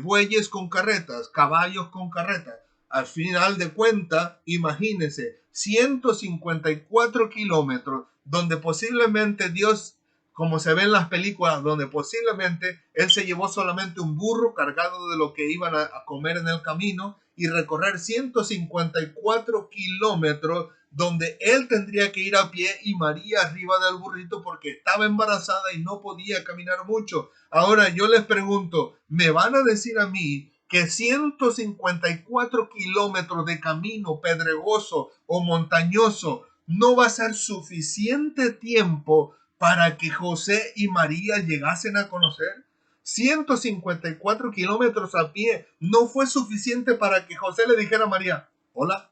bueyes con carretas, caballos con carretas. Al final de cuentas, imagínense, 154 kilómetros donde posiblemente Dios, como se ve en las películas, donde posiblemente Él se llevó solamente un burro cargado de lo que iban a comer en el camino y recorrer 154 kilómetros donde Él tendría que ir a pie y María arriba del burrito porque estaba embarazada y no podía caminar mucho. Ahora yo les pregunto, ¿me van a decir a mí que 154 kilómetros de camino pedregoso o montañoso no va a ser suficiente tiempo para que José y María llegasen a conocer? 154 kilómetros a pie no fue suficiente para que José le dijera a María, hola,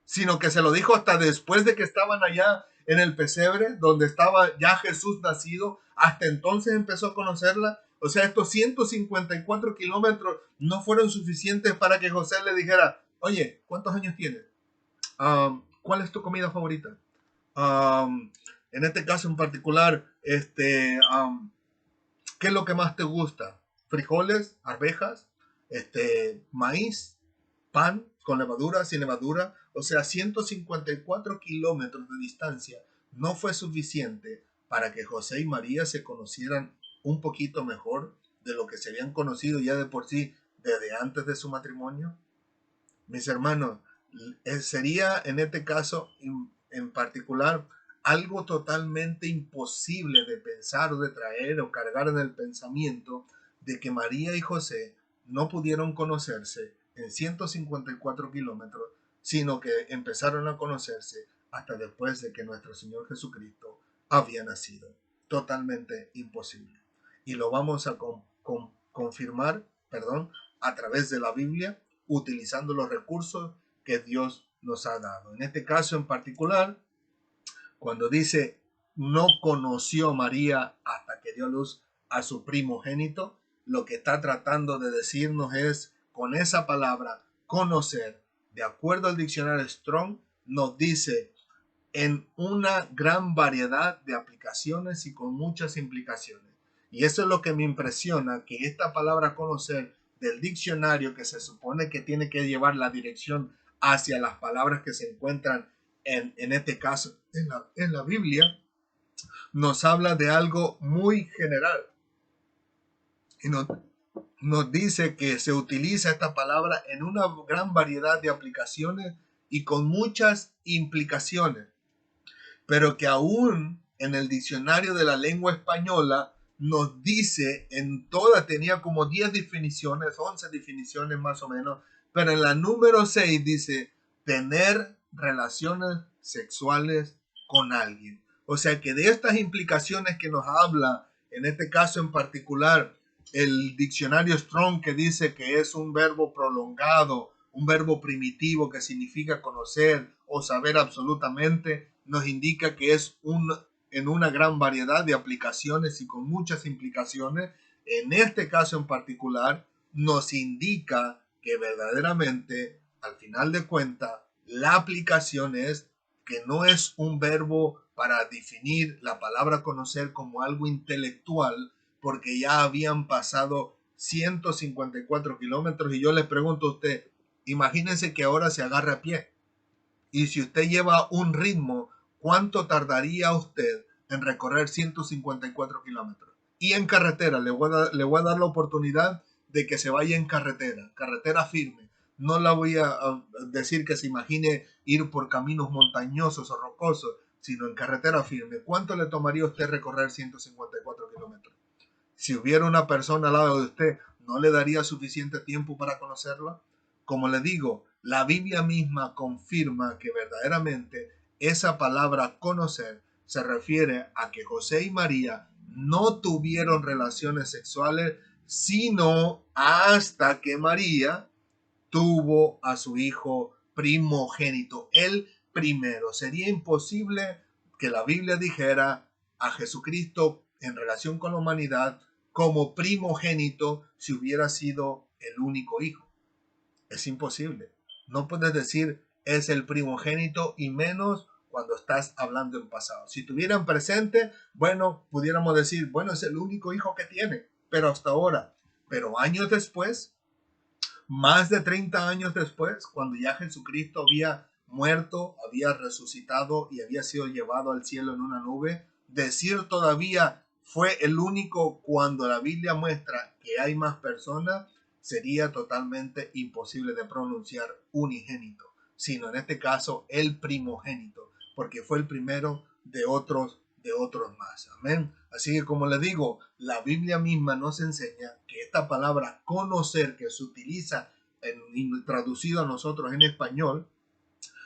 sino que se lo dijo hasta después de que estaban allá en el pesebre, donde estaba ya Jesús nacido, hasta entonces empezó a conocerla. O sea, estos 154 kilómetros no fueron suficientes para que José le dijera, oye, ¿cuántos años tienes? ¿Cuál es tu comida favorita? En este caso en particular, ¿qué es lo que más te gusta? ¿Frijoles, arvejas, maíz, pan con levadura, sin levadura? O sea, 154 kilómetros de distancia no fue suficiente para que José y María se conocieran un poquito mejor de lo que se habían conocido ya de por sí desde antes de su matrimonio. Mis hermanos, sería en este caso en particular algo totalmente imposible de pensar o de traer o cargar en el pensamiento de que María y José no pudieron conocerse en 154 kilómetros, sino que empezaron a conocerse hasta después de que nuestro Señor Jesucristo había nacido. Totalmente imposible. Y lo vamos a confirmar, a través de la Biblia, utilizando los recursos que Dios nos ha dado. En este caso en particular, cuando dice no conoció María hasta que dio luz a su primogénito, lo que está tratando de decirnos es, con esa palabra conocer, de acuerdo al diccionario Strong, nos dice en una gran variedad de aplicaciones y con muchas implicaciones. Y eso es lo que me impresiona, que esta palabra conocer del diccionario, que se supone que tiene que llevar la dirección hacia las palabras que se encuentran en este caso en la Biblia, nos habla de algo muy general y nos dice que se utiliza esta palabra en una gran variedad de aplicaciones y con muchas implicaciones, pero que aún en el diccionario de la lengua española nos dice en toda, tenía como 10 definiciones, 11 definiciones más o menos, pero en la número 6 dice tener relaciones sexuales con alguien. O sea que de estas implicaciones que nos habla, en este caso en particular, el diccionario Strong, que dice que es un verbo prolongado, un verbo primitivo que significa conocer o saber absolutamente, nos indica que es en una gran variedad de aplicaciones y con muchas implicaciones. En este caso en particular, nos indica que verdaderamente, al final de cuentas, la aplicación es que no es un verbo para definir la palabra conocer como algo intelectual, porque ya habían pasado 154 kilómetros. Y yo le pregunto a usted, imagínense que ahora se agarra a pie. Y si usted lleva un ritmo, ¿cuánto tardaría usted en recorrer 154 kilómetros? Y en carretera, le voy a dar la oportunidad de que se vaya en carretera, carretera firme. No la voy a decir que se imagine ir por caminos montañosos o rocosos, sino en carretera firme. ¿Cuánto le tomaría a usted recorrer 154 kilómetros? Si hubiera una persona al lado de usted, ¿no le daría suficiente tiempo para conocerla? Como le digo, la Biblia misma confirma que verdaderamente esa palabra conocer se refiere a que José y María no tuvieron relaciones sexuales, sino hasta que María tuvo a su hijo primogénito, el primero. Sería imposible que la Biblia dijera a Jesucristo en relación con la humanidad como primogénito si hubiera sido el único hijo. Es imposible. No puedes decir es el primogénito y menos cuando estás hablando en pasado. Si tuvieran presente, bueno, pudiéramos decir, bueno, es el único hijo que tiene, pero hasta ahora. Pero años después, más de 30 años después, cuando ya Jesucristo había muerto, había resucitado y había sido llevado al cielo en una nube, decir todavía fue el único cuando la Biblia muestra que hay más personas, sería totalmente imposible de pronunciar unigénito, sino en este caso el primogénito, porque fue el primero de otros más. Amén. Así que como les digo, la Biblia misma nos enseña que esta palabra conocer que se utiliza traducido a nosotros en español,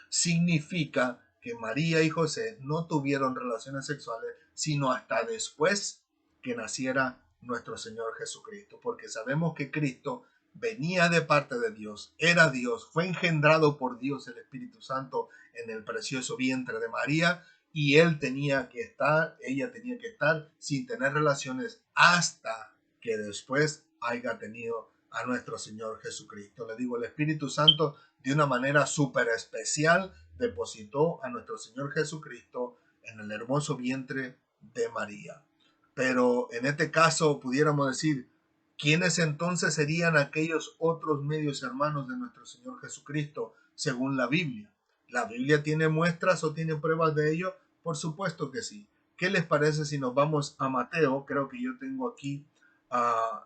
significa que María y José no tuvieron relaciones sexuales sino hasta después que naciera nuestro Señor Jesucristo, porque sabemos que Cristo venía de parte de Dios, era Dios, fue engendrado por Dios el Espíritu Santo en el precioso vientre de María, y ella tenía que estar sin tener relaciones hasta que después haya tenido a nuestro Señor Jesucristo. Le digo, el Espíritu Santo de una manera súper especial depositó a nuestro Señor Jesucristo en el hermoso vientre de María. Pero en este caso pudiéramos decir, ¿quiénes entonces serían aquellos otros medios hermanos de nuestro Señor Jesucristo según la Biblia? ¿La Biblia tiene muestras o tiene pruebas de ello? Por supuesto que sí. ¿Qué les parece si nos vamos a Mateo? Creo que yo tengo aquí,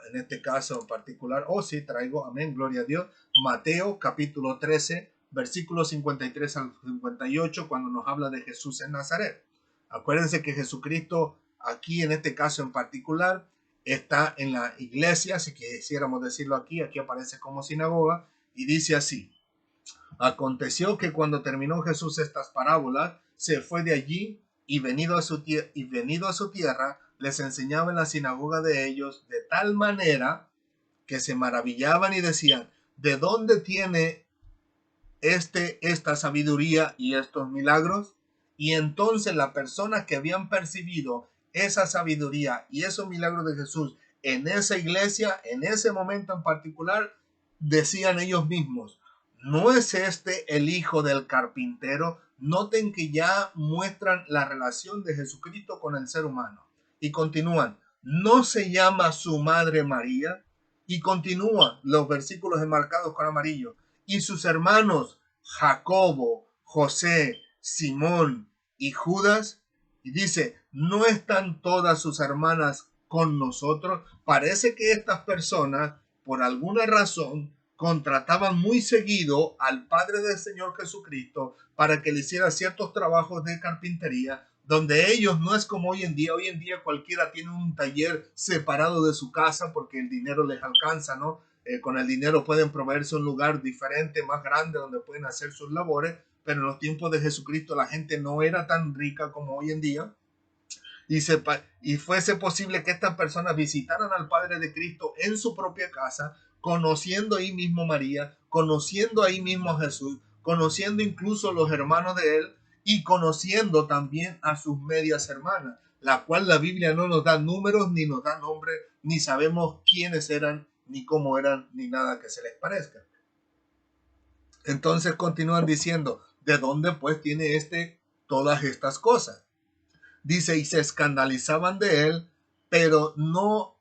en este caso en particular, sí, traigo, amén, gloria a Dios, Mateo capítulo 13, versículos 53 al 58, cuando nos habla de Jesús en Nazaret. Acuérdense que Jesucristo, aquí en este caso en particular, está en la iglesia, si quisiéramos decirlo aquí aparece como sinagoga, y dice así: aconteció que cuando terminó Jesús estas parábolas, se fue de allí y venido a su tierra, les enseñaba en la sinagoga de ellos de tal manera que se maravillaban y decían, ¿de dónde tiene esta sabiduría y estos milagros? Y entonces las personas que habían percibido esa sabiduría y esos milagros de Jesús en esa iglesia, en ese momento en particular, decían ellos mismos, ¿no es este el hijo del carpintero? Noten que ya muestran la relación de Jesucristo con el ser humano. Y continúan, ¿no se llama su madre María? Y continúan los versículos enmarcados con amarillo. Y sus hermanos Jacobo, José, Simón y Judas. Y dice, ¿no están todas sus hermanas con nosotros? Parece que estas personas por alguna razón, contrataban muy seguido al Padre del Señor Jesucristo para que le hiciera ciertos trabajos de carpintería, donde ellos no es como hoy en día cualquiera tiene un taller separado de su casa porque el dinero les alcanza, ¿no? Con el dinero pueden proveerse un lugar diferente, más grande, donde pueden hacer sus labores, pero en los tiempos de Jesucristo la gente no era tan rica como hoy en día y fuese posible que estas personas visitaran al Padre de Cristo en su propia casa, conociendo ahí mismo a María, conociendo ahí mismo a Jesús, conociendo incluso a los hermanos de él y conociendo también a sus medias hermanas, la cual la Biblia no nos da números ni nos da nombres, ni sabemos quiénes eran, ni cómo eran, ni nada que se les parezca. Entonces continúan diciendo, ¿de dónde pues tiene todas estas cosas? Dice, y se escandalizaban de él, pero no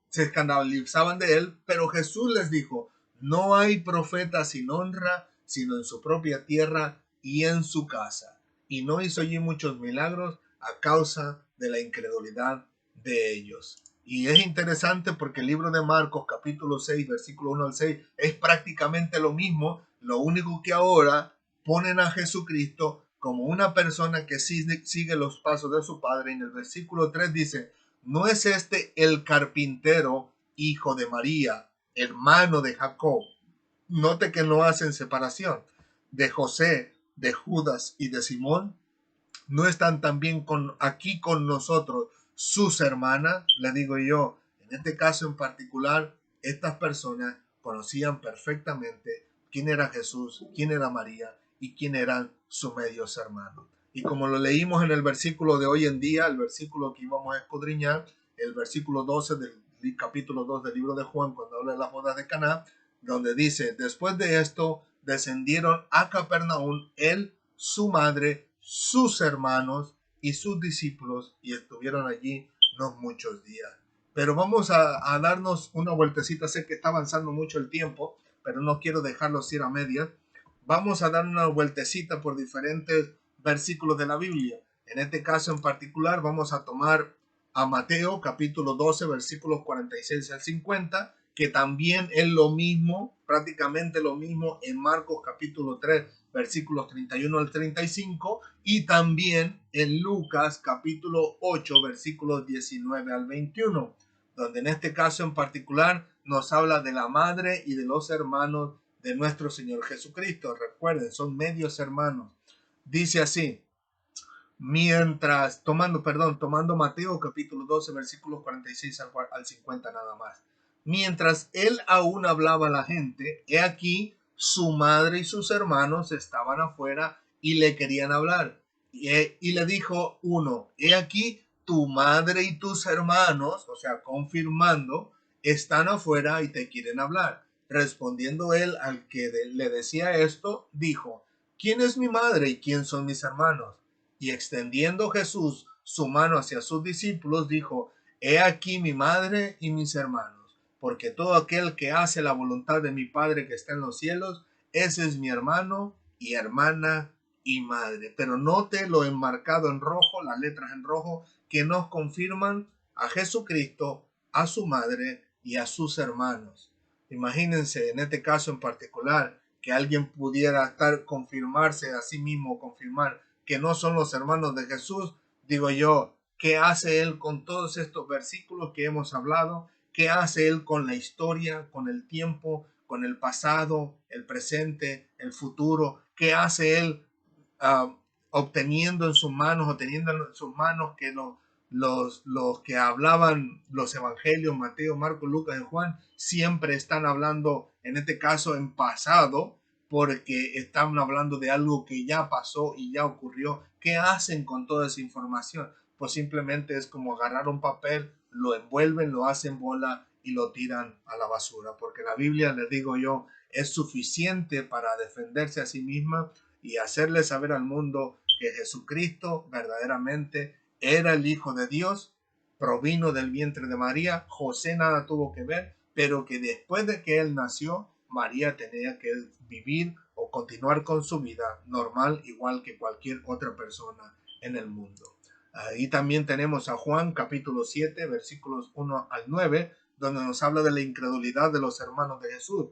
se escandalizaban de él, pero Jesús les dijo, no hay profeta sin honra, sino en su propia tierra y en su casa. Y no hizo allí muchos milagros a causa de la incredulidad de ellos. Y es interesante porque el libro de Marcos, capítulo 6, versículo 1 al 6, es prácticamente lo mismo, lo único que ahora ponen a Jesucristo como una persona que sigue los pasos de su padre. En el versículo 3 dice, ¿no es este el carpintero, hijo de María, hermano de Jacob? Note que no hacen separación. De José, de Judas y de Simón. ¿No están también aquí con nosotros sus hermanas? Le digo yo, en este caso en particular, estas personas conocían perfectamente quién era Jesús, quién era María y quién eran sus medios hermanos. Y como lo leímos en el versículo de hoy en día, el versículo que íbamos a escudriñar, el versículo 12 del capítulo 2 del libro de Juan, cuando habla de las bodas de Caná, donde dice, después de esto descendieron a Capernaum él, su madre, sus hermanos y sus discípulos, y estuvieron allí no muchos días. Pero vamos a darnos una vueltecita. Sé que está avanzando mucho el tiempo, pero no quiero dejarlos ir a medias. Vamos a dar una vueltecita por diferentes versículos de la Biblia. En este caso en particular vamos a tomar a Mateo capítulo 12 versículos 46 al 50, que también es lo mismo, prácticamente lo mismo en Marcos capítulo 3 versículos 31 al 35 y también en Lucas capítulo 8 versículos 19 al 21, donde en este caso en particular nos habla de la madre y de los hermanos de nuestro Señor Jesucristo. Recuerden, son medios hermanos. Dice así, tomando Mateo capítulo 12 versículos 46 al 50 nada más. Mientras él aún hablaba a la gente, he aquí su madre y sus hermanos estaban afuera y le querían hablar. Y le dijo uno, he aquí tu madre y tus hermanos, o sea, confirmando, están afuera y te quieren hablar. Respondiendo él al que le decía esto, dijo, ¿quién es mi madre y quién son mis hermanos? Y extendiendo Jesús su mano hacia sus discípulos, dijo, he aquí mi madre y mis hermanos, porque todo aquel que hace la voluntad de mi Padre que está en los cielos, ese es mi hermano y hermana y madre. Pero note lo enmarcado en rojo, las letras en rojo, que nos confirman a Jesucristo, a su madre y a sus hermanos. Imagínense en este caso en particular que alguien pudiera confirmarse a sí mismo, confirmar que no son los hermanos de Jesús. Digo yo, ¿qué hace él con todos estos versículos que hemos hablado? ¿Qué hace él con la historia, con el tiempo, con el pasado, el presente, el futuro? ¿Qué hace él obteniendo en sus manos o teniendo en sus manos que los que hablaban los evangelios, Mateo, Marcos, Lucas y Juan, siempre están hablando, en este caso en pasado, porque están hablando de algo que ya pasó y ya ocurrió? ¿Qué hacen con toda esa información? Pues simplemente es como agarrar un papel, lo envuelven, lo hacen bola y lo tiran a la basura, porque la Biblia, les digo yo, es suficiente para defenderse a sí misma y hacerle saber al mundo que Jesucristo verdaderamente era el Hijo de Dios, provino del vientre de María, José nada tuvo que ver, pero que después de que él nació, María tenía que vivir o continuar con su vida normal, igual que cualquier otra persona en el mundo. Ahí también tenemos a Juan capítulo 7 versículos 1 al 9, donde nos habla de la incredulidad de los hermanos de Jesús.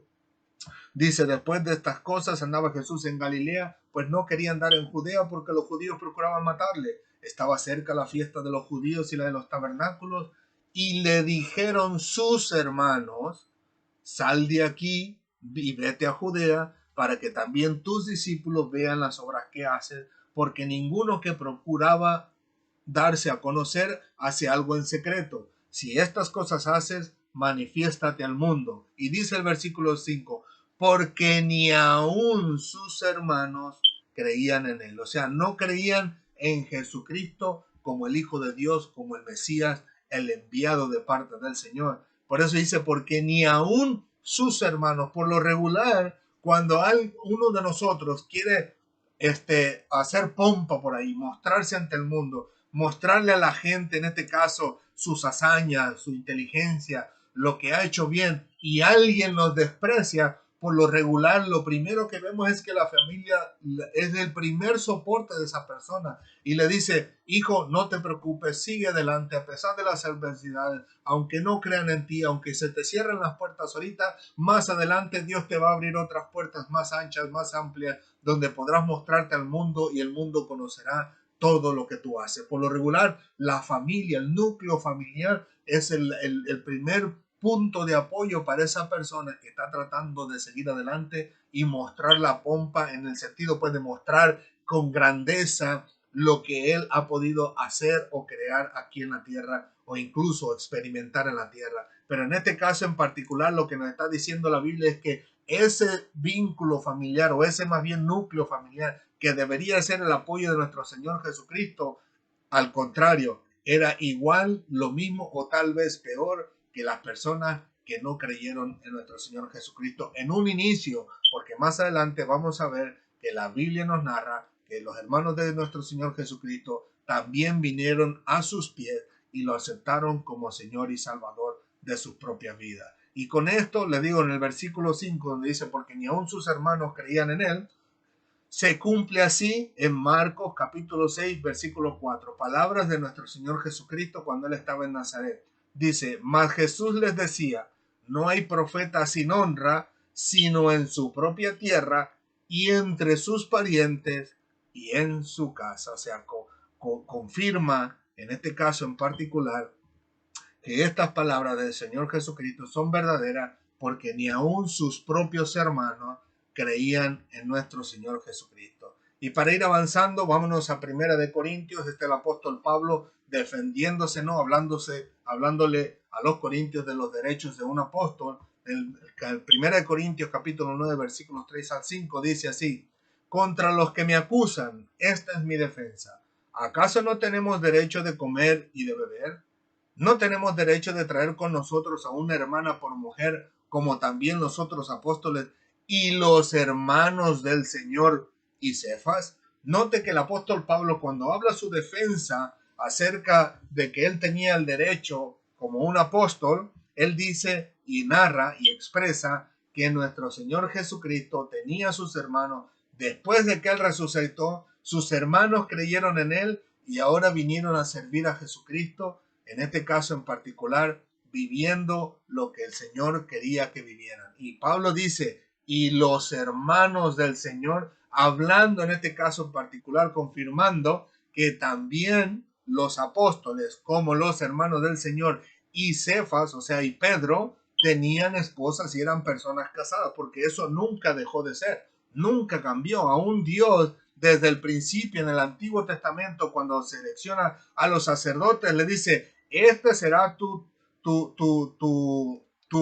Dice, después de estas cosas andaba Jesús en Galilea, pues no quería andar en Judea porque los judíos procuraban matarle. Estaba cerca la fiesta de los judíos y la de los tabernáculos, y le dijeron sus hermanos, sal de aquí y vete a Judea, para que también tus discípulos vean las obras que haces, porque ninguno que procuraba darse a conocer hace algo en secreto. Si estas cosas haces, manifiéstate al mundo. Y dice el versículo 5, porque ni aun sus hermanos creían en él. O sea, no creían en Jesucristo como el Hijo de Dios, como el Mesías, el enviado de parte del Señor. Por eso dice, porque ni aun sus hermanos, por lo regular, cuando uno de nosotros quiere hacer pompa por ahí, mostrarse ante el mundo, mostrarle a la gente, en este caso, sus hazañas, su inteligencia, lo que ha hecho bien, y alguien nos desprecia, por lo regular, lo primero que vemos es que la familia es el primer soporte de esa persona y le dice, hijo, no te preocupes, sigue adelante a pesar de las adversidades, aunque no crean en ti, aunque se te cierren las puertas ahorita, más adelante Dios te va a abrir otras puertas más anchas, más amplias, donde podrás mostrarte al mundo y el mundo conocerá todo lo que tú haces. Por lo regular, la familia, el núcleo familiar es el primer punto de apoyo para esa persona que está tratando de seguir adelante y mostrar la pompa en el sentido pues de mostrar con grandeza lo que él ha podido hacer o crear aquí en la tierra o incluso experimentar en la tierra. Pero en este caso en particular lo que nos está diciendo la Biblia es que ese vínculo familiar o ese más bien núcleo familiar que debería ser el apoyo de nuestro Señor Jesucristo, al contrario, era igual, lo mismo o tal vez peor que las personas que no creyeron en nuestro Señor Jesucristo en un inicio, porque más adelante vamos a ver que la Biblia nos narra que los hermanos de nuestro Señor Jesucristo también vinieron a sus pies y lo aceptaron como Señor y Salvador de sus propias vidas. Y con esto le digo en el versículo 5, donde dice, porque ni aun sus hermanos creían en él, se cumple así en Marcos capítulo 6, versículo 4, palabras de nuestro Señor Jesucristo cuando él estaba en Nazaret. Dice, mas Jesús les decía, no hay profeta sin honra, sino en su propia tierra y entre sus parientes y en su casa. O sea, confirma en este caso en particular que estas palabras del Señor Jesucristo son verdaderas porque ni aun sus propios hermanos creían en nuestro Señor Jesucristo. Y para ir avanzando, vámonos a Primera de Corintios, el apóstol Pablo defendiéndose, ¿no? Hablándole a los corintios de los derechos de un apóstol. En Primera de Corintios capítulo 9 versículos 3 al 5 dice así, contra los que me acusan, esta es mi defensa. ¿Acaso no tenemos derecho de comer y de beber? ¿No tenemos derecho de traer con nosotros a una hermana por mujer, como también los otros apóstoles y los hermanos del Señor y Cefas? Note que el apóstol Pablo, cuando habla su defensa acerca de que él tenía el derecho como un apóstol, él dice y narra y expresa que nuestro Señor Jesucristo tenía a sus hermanos. Después de que él resucitó, sus hermanos creyeron en él y ahora vinieron a servir a Jesucristo, en este caso en particular, viviendo lo que el Señor quería que vivieran. Y Pablo dice, y los hermanos del Señor, hablando en este caso en particular, confirmando que también los apóstoles, como los hermanos del Señor y Cefas, o sea, y Pedro, tenían esposas y eran personas casadas, porque eso nunca dejó de ser, nunca cambió. Aún Dios, desde el principio en el Antiguo Testamento, cuando selecciona a los sacerdotes, le dice, esta será tu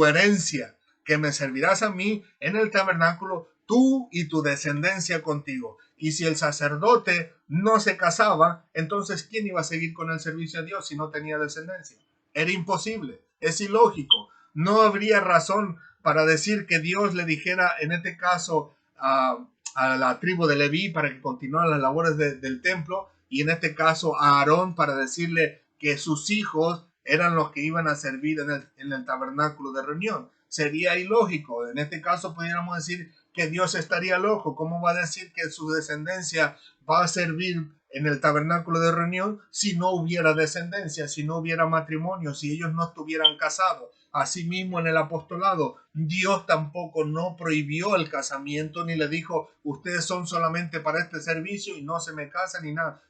herencia, que me servirás a mí en el tabernáculo, tú y tu descendencia contigo. Y si el sacerdote no se casaba, entonces ¿quién iba a seguir con el servicio a Dios si no tenía descendencia? Era imposible, es ilógico. No habría razón para decir que Dios le dijera, en este caso, a la tribu de Leví para que continuara las labores del templo, y en este caso a Aarón para decirle que sus hijos eran los que iban a servir en el tabernáculo de reunión. Sería ilógico. En este caso pudiéramos decir que Dios estaría loco. ¿Cómo va a decir que su descendencia va a servir en el tabernáculo de reunión si no hubiera descendencia, si no hubiera matrimonio, si ellos no estuvieran casados? Asimismo, en el apostolado, Dios tampoco no prohibió el casamiento ni le dijo, ustedes son solamente para este servicio y no se me casan ni nada.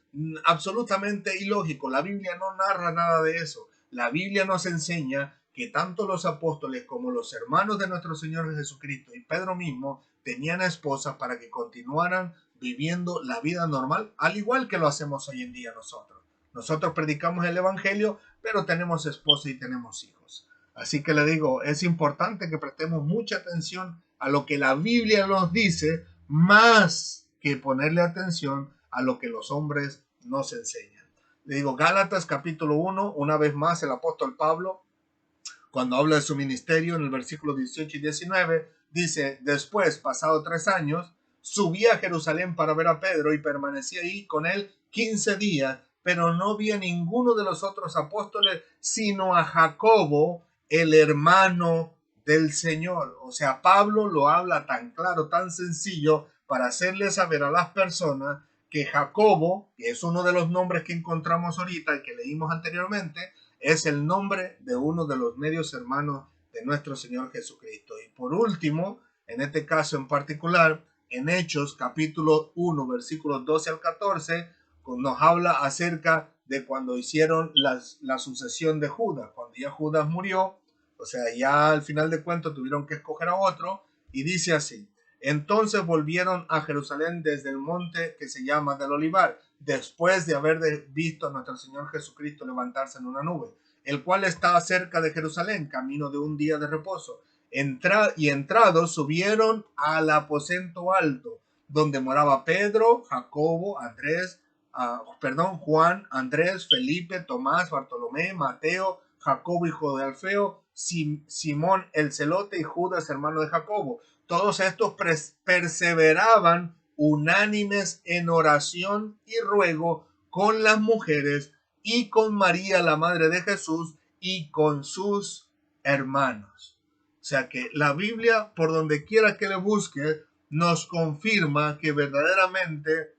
Absolutamente ilógico. La Biblia no narra nada de eso. La Biblia nos enseña que tanto los apóstoles como los hermanos de nuestro Señor Jesucristo y Pedro mismo tenían esposas para que continuaran viviendo la vida normal, al igual que lo hacemos hoy en día nosotros. Nosotros predicamos el Evangelio, pero tenemos esposa y tenemos hijos. Así que le digo, es importante que prestemos mucha atención a lo que la Biblia nos dice, más que ponerle atención a lo que los hombres nos enseñan. Le digo, Gálatas capítulo 1, una vez más el apóstol Pablo, cuando habla de su ministerio en el versículo 18 y 19, dice, después, pasado 3 años, subí a Jerusalén para ver a Pedro y permanecí ahí con él 15 días, pero no vi a ninguno de los otros apóstoles, sino a Jacobo, el hermano del Señor. O sea, Pablo lo habla tan claro, tan sencillo, para hacerle saber a las personas que Jacobo, que es uno de los nombres que encontramos ahorita y que leímos anteriormente, es el nombre de uno de los medios hermanos de nuestro Señor Jesucristo. Y por último, en este caso en particular, en Hechos capítulo 1, versículos 12 al 14, nos habla acerca de cuando hicieron la sucesión de Judas. Cuando ya Judas murió, o sea, ya al final de cuentas tuvieron que escoger a otro, y dice así, entonces volvieron a Jerusalén desde el monte que se llama del Olivar, después de haber visto a nuestro Señor Jesucristo levantarse en una nube, el cual estaba cerca de Jerusalén, camino de un día de reposo. Entrados subieron al aposento alto, donde moraba Pedro, Jacobo, Juan, Andrés, Felipe, Tomás, Bartolomé, Mateo, Jacobo hijo de Alfeo, Simón el celote y Judas hermano de Jacobo. Todos estos perseveraban unánimes en oración y ruego con las mujeres y con María la madre de Jesús y con sus hermanos. O sea que la Biblia, por donde quiera que le busque, nos confirma que verdaderamente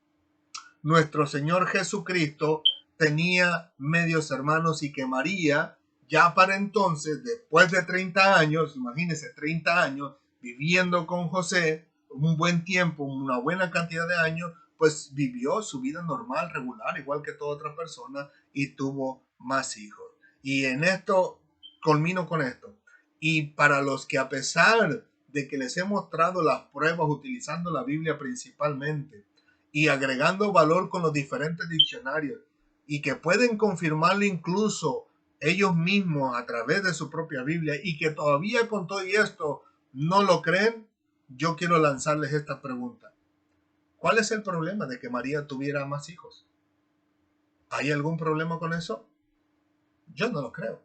nuestro Señor Jesucristo tenía medios hermanos y que María, ya para entonces, después de 30 años, imagínense 30 años, viviendo con José, un buen tiempo, una buena cantidad de años, pues vivió su vida normal, regular, igual que toda otra persona, y tuvo más hijos. Y en esto, culmino con esto. Y para los que a pesar de que les he mostrado las pruebas utilizando la Biblia principalmente, y agregando valor con los diferentes diccionarios, y que pueden confirmarlo incluso ellos mismos a través de su propia Biblia, y que todavía con todo esto no lo creen, yo quiero lanzarles esta pregunta. ¿Cuál es el problema de que María tuviera más hijos? ¿Hay algún problema con eso? Yo no lo creo.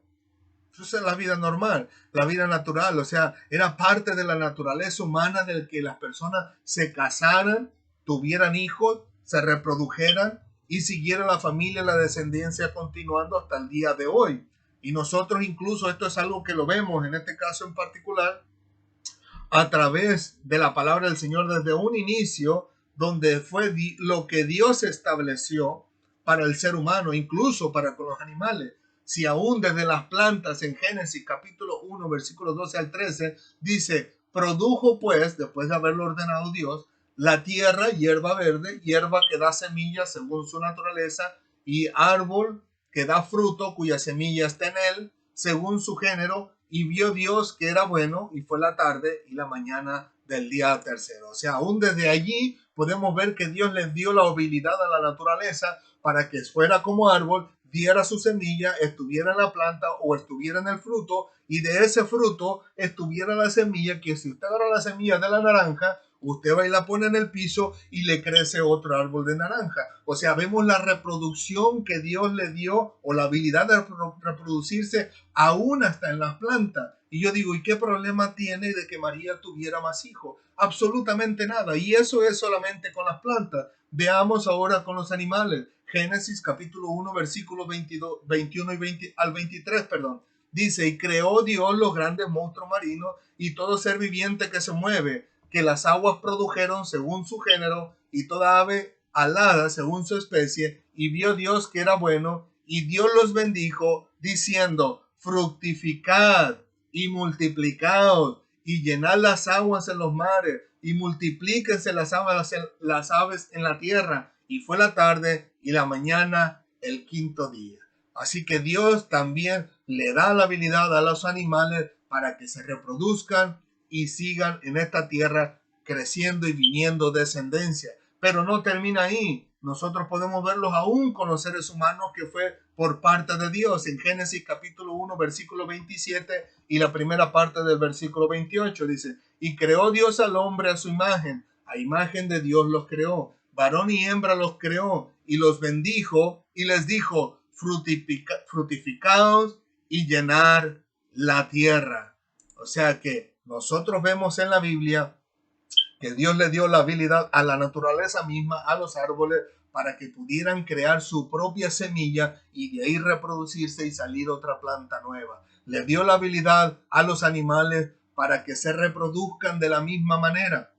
Eso es la vida normal, la vida natural, o sea, era parte de la naturaleza humana de que las personas se casaran, tuvieran hijos, se reprodujeran y siguieran la familia, la descendencia continuando hasta el día de hoy. Y nosotros incluso esto es algo que lo vemos en este caso en particular a través de la palabra del Señor desde un inicio, donde fue lo que Dios estableció para el ser humano, incluso para con los animales. Si aún desde las plantas en Génesis capítulo 1, versículos 12 al 13, dice, produjo pues, después de haberlo ordenado Dios, la tierra, hierba verde, hierba que da semillas según su naturaleza, y árbol que da fruto cuya semilla está en él, según su género, y vio Dios que era bueno, y fue la tarde y la mañana del día tercero. O sea, aún desde allí podemos ver que Dios les dio la habilidad a la naturaleza para que fuera como árbol, diera su semilla, estuviera en la planta o estuviera en el fruto, y de ese fruto estuviera la semilla, que si usted agarra la semilla de la naranja, usted va y la pone en el piso y le crece otro árbol de naranja. O sea, vemos la reproducción que Dios le dio, o la habilidad de reproducirse aún hasta en las plantas. Y yo digo, ¿y qué problema tiene de que María tuviera más hijos? Absolutamente nada. Y eso es solamente con las plantas. Veamos ahora con los animales. Génesis capítulo 1, versículos 21 y 20, al 23, perdón. Dice, y creó Dios los grandes monstruos marinos y todo ser viviente que se mueve, que las aguas produjeron según su género, y toda ave alada según su especie, y vio Dios que era bueno, y Dios los bendijo, diciendo, fructificad y multiplicaos y llenad las aguas en los mares y multiplíquense las aves en la tierra. Y fue la tarde y la mañana el quinto día. Así que Dios también le da la habilidad a los animales para que se reproduzcan y sigan en esta tierra creciendo y viniendo descendencia. Pero no termina ahí. Nosotros podemos verlos aún con los seres humanos, que fue por parte de Dios. En Génesis capítulo 1, versículo 27 y la primera parte del versículo 28 dice: y creó Dios al hombre a su imagen de Dios los creó, varón y hembra los creó, y los bendijo y les dijo: fructificaos y llenar la tierra. O sea que nosotros vemos en la Biblia que Dios le dio la habilidad a la naturaleza misma, a los árboles, para que pudieran crear su propia semilla y de ahí reproducirse y salir otra planta nueva. Le dio la habilidad a los animales para que se reproduzcan de la misma manera.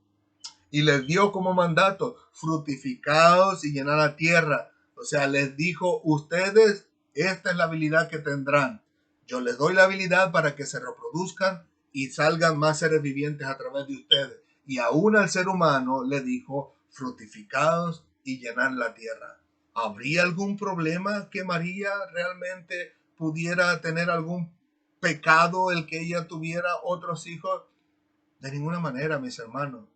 Y les dio como mandato: fructificaos y llenar la tierra. O sea, les dijo: ustedes, esta es la habilidad que tendrán. Yo les doy la habilidad para que se reproduzcan y salgan más seres vivientes a través de ustedes. Y aún al ser humano le dijo: fructificados y llenar la tierra. ¿Habría algún problema que María realmente pudiera tener algún pecado el que ella tuviera otros hijos? De ninguna manera, mis hermanos.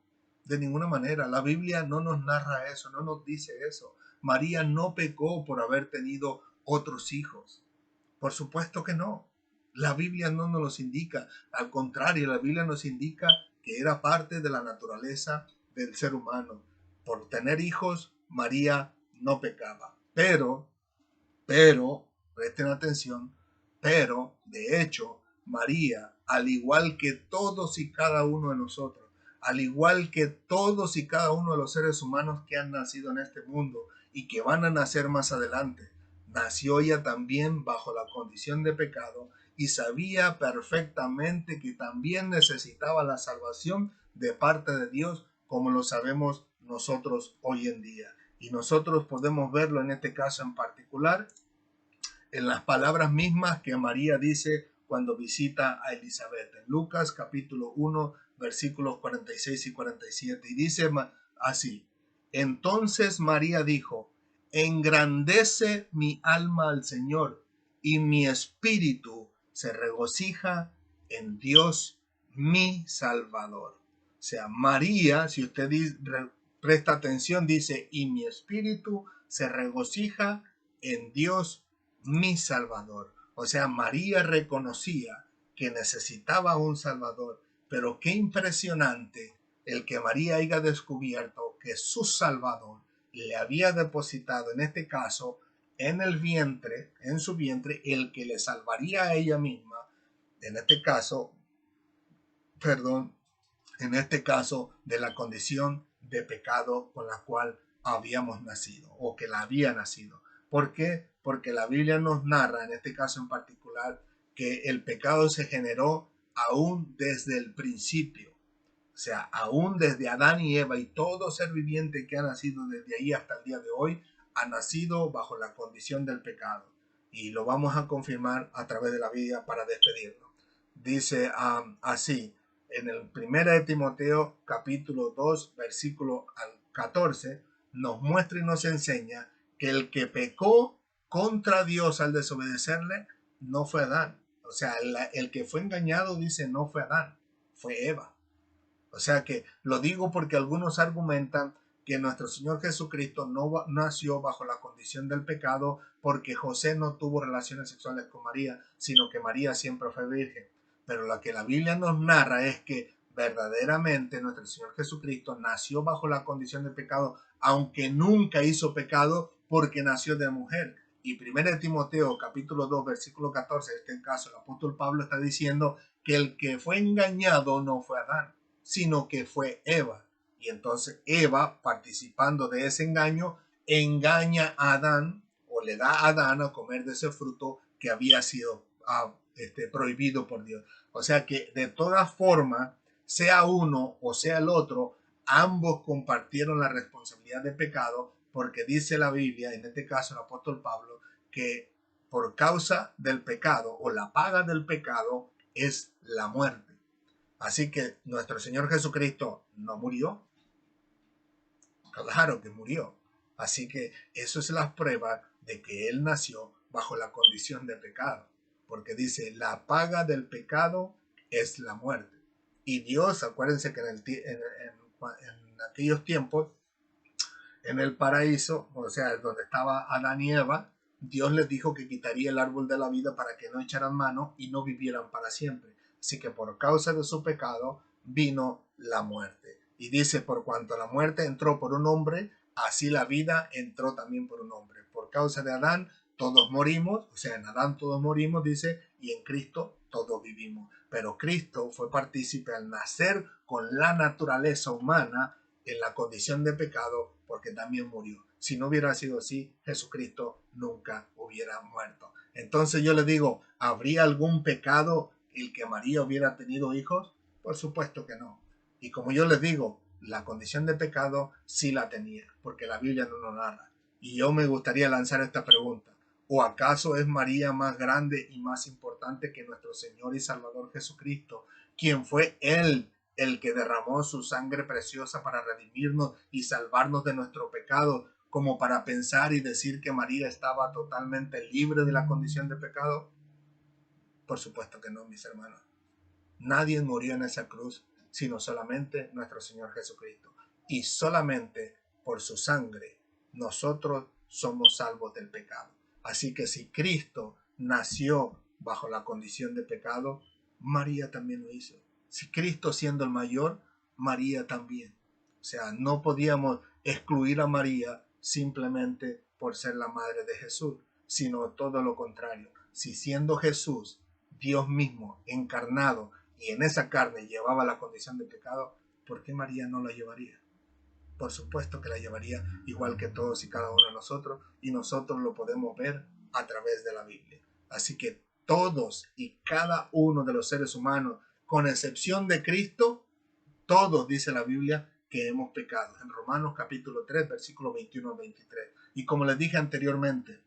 De ninguna manera. La Biblia no nos narra eso, no nos dice eso. María no pecó por haber tenido otros hijos. Por supuesto que no. La Biblia no nos los indica. Al contrario, la Biblia nos indica que era parte de la naturaleza del ser humano. Por tener hijos, María no pecaba. Presten atención, pero de hecho, María, al igual que todos y cada uno de nosotros, al igual que todos y cada uno de los seres humanos que han nacido en este mundo y que van a nacer más adelante, nació ella también bajo la condición de pecado y sabía perfectamente que también necesitaba la salvación de parte de Dios, como lo sabemos nosotros hoy en día. Y nosotros podemos verlo en este caso en particular en las palabras mismas que María dice cuando visita a Elizabeth. En Lucas capítulo 1, versículos 46 y 47. Y dice así: entonces María dijo: engrandece mi alma al Señor, y mi espíritu se regocija en Dios mi Salvador. O sea, María, si usted presta atención, dice: y mi espíritu se regocija en Dios mi Salvador. O sea, María reconocía que necesitaba un Salvador, pero qué impresionante el que María haya descubierto que su Salvador le había depositado, en este caso, en el vientre, en su vientre, el que le salvaría a ella misma, en este caso, perdón, en este caso de la condición de pecado con la cual habíamos nacido o que la había nacido. ¿Por qué? Porque la Biblia nos narra, en este caso en particular, que el pecado se generó aún desde el principio. O sea, aún desde Adán y Eva, y todo ser viviente que ha nacido desde ahí hasta el día de hoy ha nacido bajo la condición del pecado. Y lo vamos a confirmar a través de la Biblia para despedirnos. Dice así, en el 1 de Timoteo capítulo 2 versículo 14, nos muestra y nos enseña que el que pecó contra Dios al desobedecerle no fue Adán. O sea, el que fue engañado, dice, no fue Adán, fue Eva. O sea que lo digo porque algunos argumentan que nuestro Señor Jesucristo no nació bajo la condición del pecado porque José no tuvo relaciones sexuales con María, sino que María siempre fue virgen. Pero lo que la Biblia nos narra es que verdaderamente nuestro Señor Jesucristo nació bajo la condición del pecado, aunque nunca hizo pecado porque nació de mujer. Y 1 Timoteo capítulo 2 versículo 14, en este caso el apóstol Pablo está diciendo que el que fue engañado no fue Adán, sino que fue Eva. Y entonces Eva, participando de ese engaño, engaña a Adán o le da a Adán a comer de ese fruto que había sido prohibido por Dios. O sea que de todas formas, sea uno o sea el otro, ambos compartieron la responsabilidad de pecado, porque dice la Biblia, en este caso el apóstol Pablo, que por causa del pecado o la paga del pecado es la muerte. Así que nuestro Señor Jesucristo no murió. Claro que murió. Así que eso es la prueba de que Él nació bajo la condición de pecado. Porque dice, la paga del pecado es la muerte. Y Dios, acuérdense que en aquellos tiempos, en el paraíso, o sea, donde estaba Adán y Eva, Dios les dijo que quitaría el árbol de la vida para que no echaran mano y no vivieran para siempre. Así que por causa de su pecado vino la muerte. Y dice, por cuanto la muerte entró por un hombre, así la vida entró también por un hombre. Por causa de Adán todos morimos, o sea, en Adán todos morimos, dice, y en Cristo todos vivimos. Pero Cristo fue partícipe al nacer con la naturaleza humana en la condición de pecado, porque también murió. Si no hubiera sido así, Jesucristo nunca hubiera muerto. Entonces yo le digo, ¿habría algún pecado el que María hubiera tenido hijos? Por supuesto que no. Y como yo les digo, la condición de pecado sí la tenía, porque la Biblia no nos narra. Y yo me gustaría lanzar esta pregunta. ¿O acaso es María más grande y más importante que nuestro Señor y Salvador Jesucristo, quien fue Él el que derramó su sangre preciosa para redimirnos y salvarnos de nuestro pecado, como para pensar y decir que María estaba totalmente libre de la condición de pecado? Por supuesto que no, mis hermanos. Nadie murió en esa cruz, sino solamente nuestro Señor Jesucristo. Y solamente por su sangre nosotros somos salvos del pecado. Así que si Cristo nació bajo la condición de pecado, María también lo hizo. Si Cristo siendo el mayor, María también. O sea, no podíamos excluir a María simplemente por ser la madre de Jesús, sino todo lo contrario. Si siendo Jesús, Dios mismo, encarnado, y en esa carne llevaba la condición de pecado, ¿por qué María no la llevaría? Por supuesto que la llevaría, igual que todos y cada uno de nosotros, y nosotros lo podemos ver a través de la Biblia. Así que todos y cada uno de los seres humanos, con excepción de Cristo, todos, dice la Biblia, que hemos pecado. En Romanos capítulo 3, versículo 21 al 23. Y como les dije anteriormente,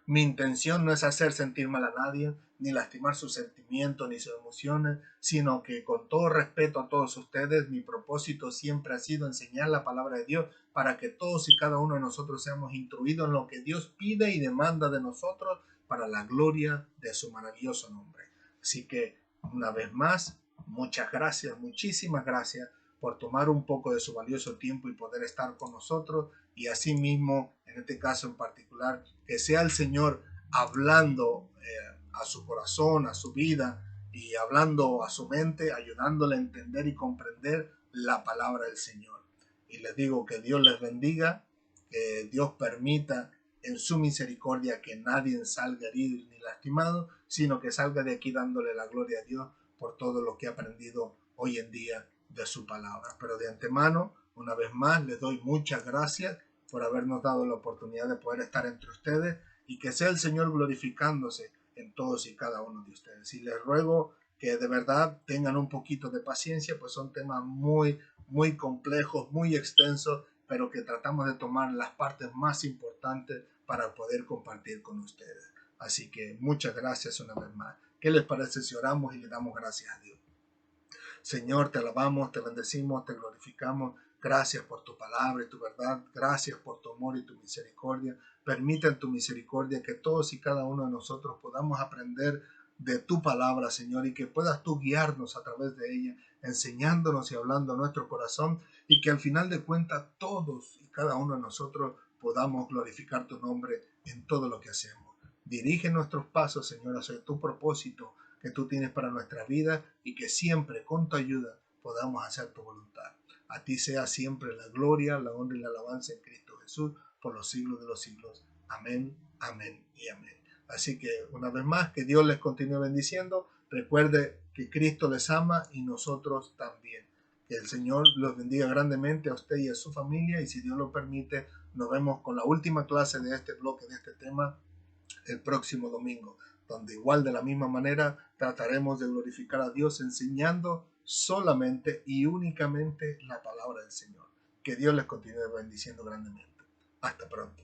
mi intención no es hacer sentir mal a nadie, ni lastimar sus sentimientos ni sus emociones, sino que con todo respeto a todos ustedes, mi propósito siempre ha sido enseñar la palabra de Dios para que todos y cada uno de nosotros seamos instruidos en lo que Dios pide y demanda de nosotros para la gloria de su maravilloso nombre. Así que, una vez más, muchas gracias, muchísimas gracias por tomar un poco de su valioso tiempo y poder estar con nosotros, y asimismo, en este caso en particular, que sea el Señor hablando a su corazón, a su vida, y hablando a su mente, ayudándole a entender y comprender la palabra del Señor. Y les digo que Dios les bendiga, que Dios permita en su misericordia que nadie salga herido ni lastimado, sino que salga de aquí dándole la gloria a Dios por todo lo que ha aprendido hoy en día de su palabra. Pero de antemano, una vez más, les doy muchas gracias por habernos dado la oportunidad de poder estar entre ustedes, y que sea el Señor glorificándose en todos y cada uno de ustedes. Y les ruego que de verdad tengan un poquito de paciencia, pues son temas muy complejos, muy extensos, pero que tratamos de tomar las partes más importantes para poder compartir con ustedes. Así que muchas gracias una vez más. ¿Qué les parece si oramos y le damos gracias a Dios? Señor, te alabamos, te bendecimos, te glorificamos. Gracias por tu palabra y tu verdad. Gracias por tu amor y tu misericordia. Permite en tu misericordia que todos y cada uno de nosotros podamos aprender de tu palabra, Señor, y que puedas tú guiarnos a través de ella, enseñándonos y hablando a nuestro corazón, y que al final de cuentas todos y cada uno de nosotros podamos glorificar tu nombre en todo lo que hacemos. Dirige nuestros pasos, Señor, hacia tu propósito que tú tienes para nuestra vida, y que siempre con tu ayuda podamos hacer tu voluntad. A ti sea siempre la gloria, la honra y la alabanza en Cristo Jesús por los siglos de los siglos. Amén, amén y amén. Así que una vez más, que Dios les continúe bendiciendo. Recuerde que Cristo les ama y nosotros también. Que el Señor los bendiga grandemente a usted y a su familia, y si Dios lo permite, nos vemos con la última clase de este bloque, de este tema, el próximo domingo, donde igual de la misma manera trataremos de glorificar a Dios enseñando solamente y únicamente la palabra del Señor. Que Dios les continúe bendiciendo grandemente. Hasta pronto.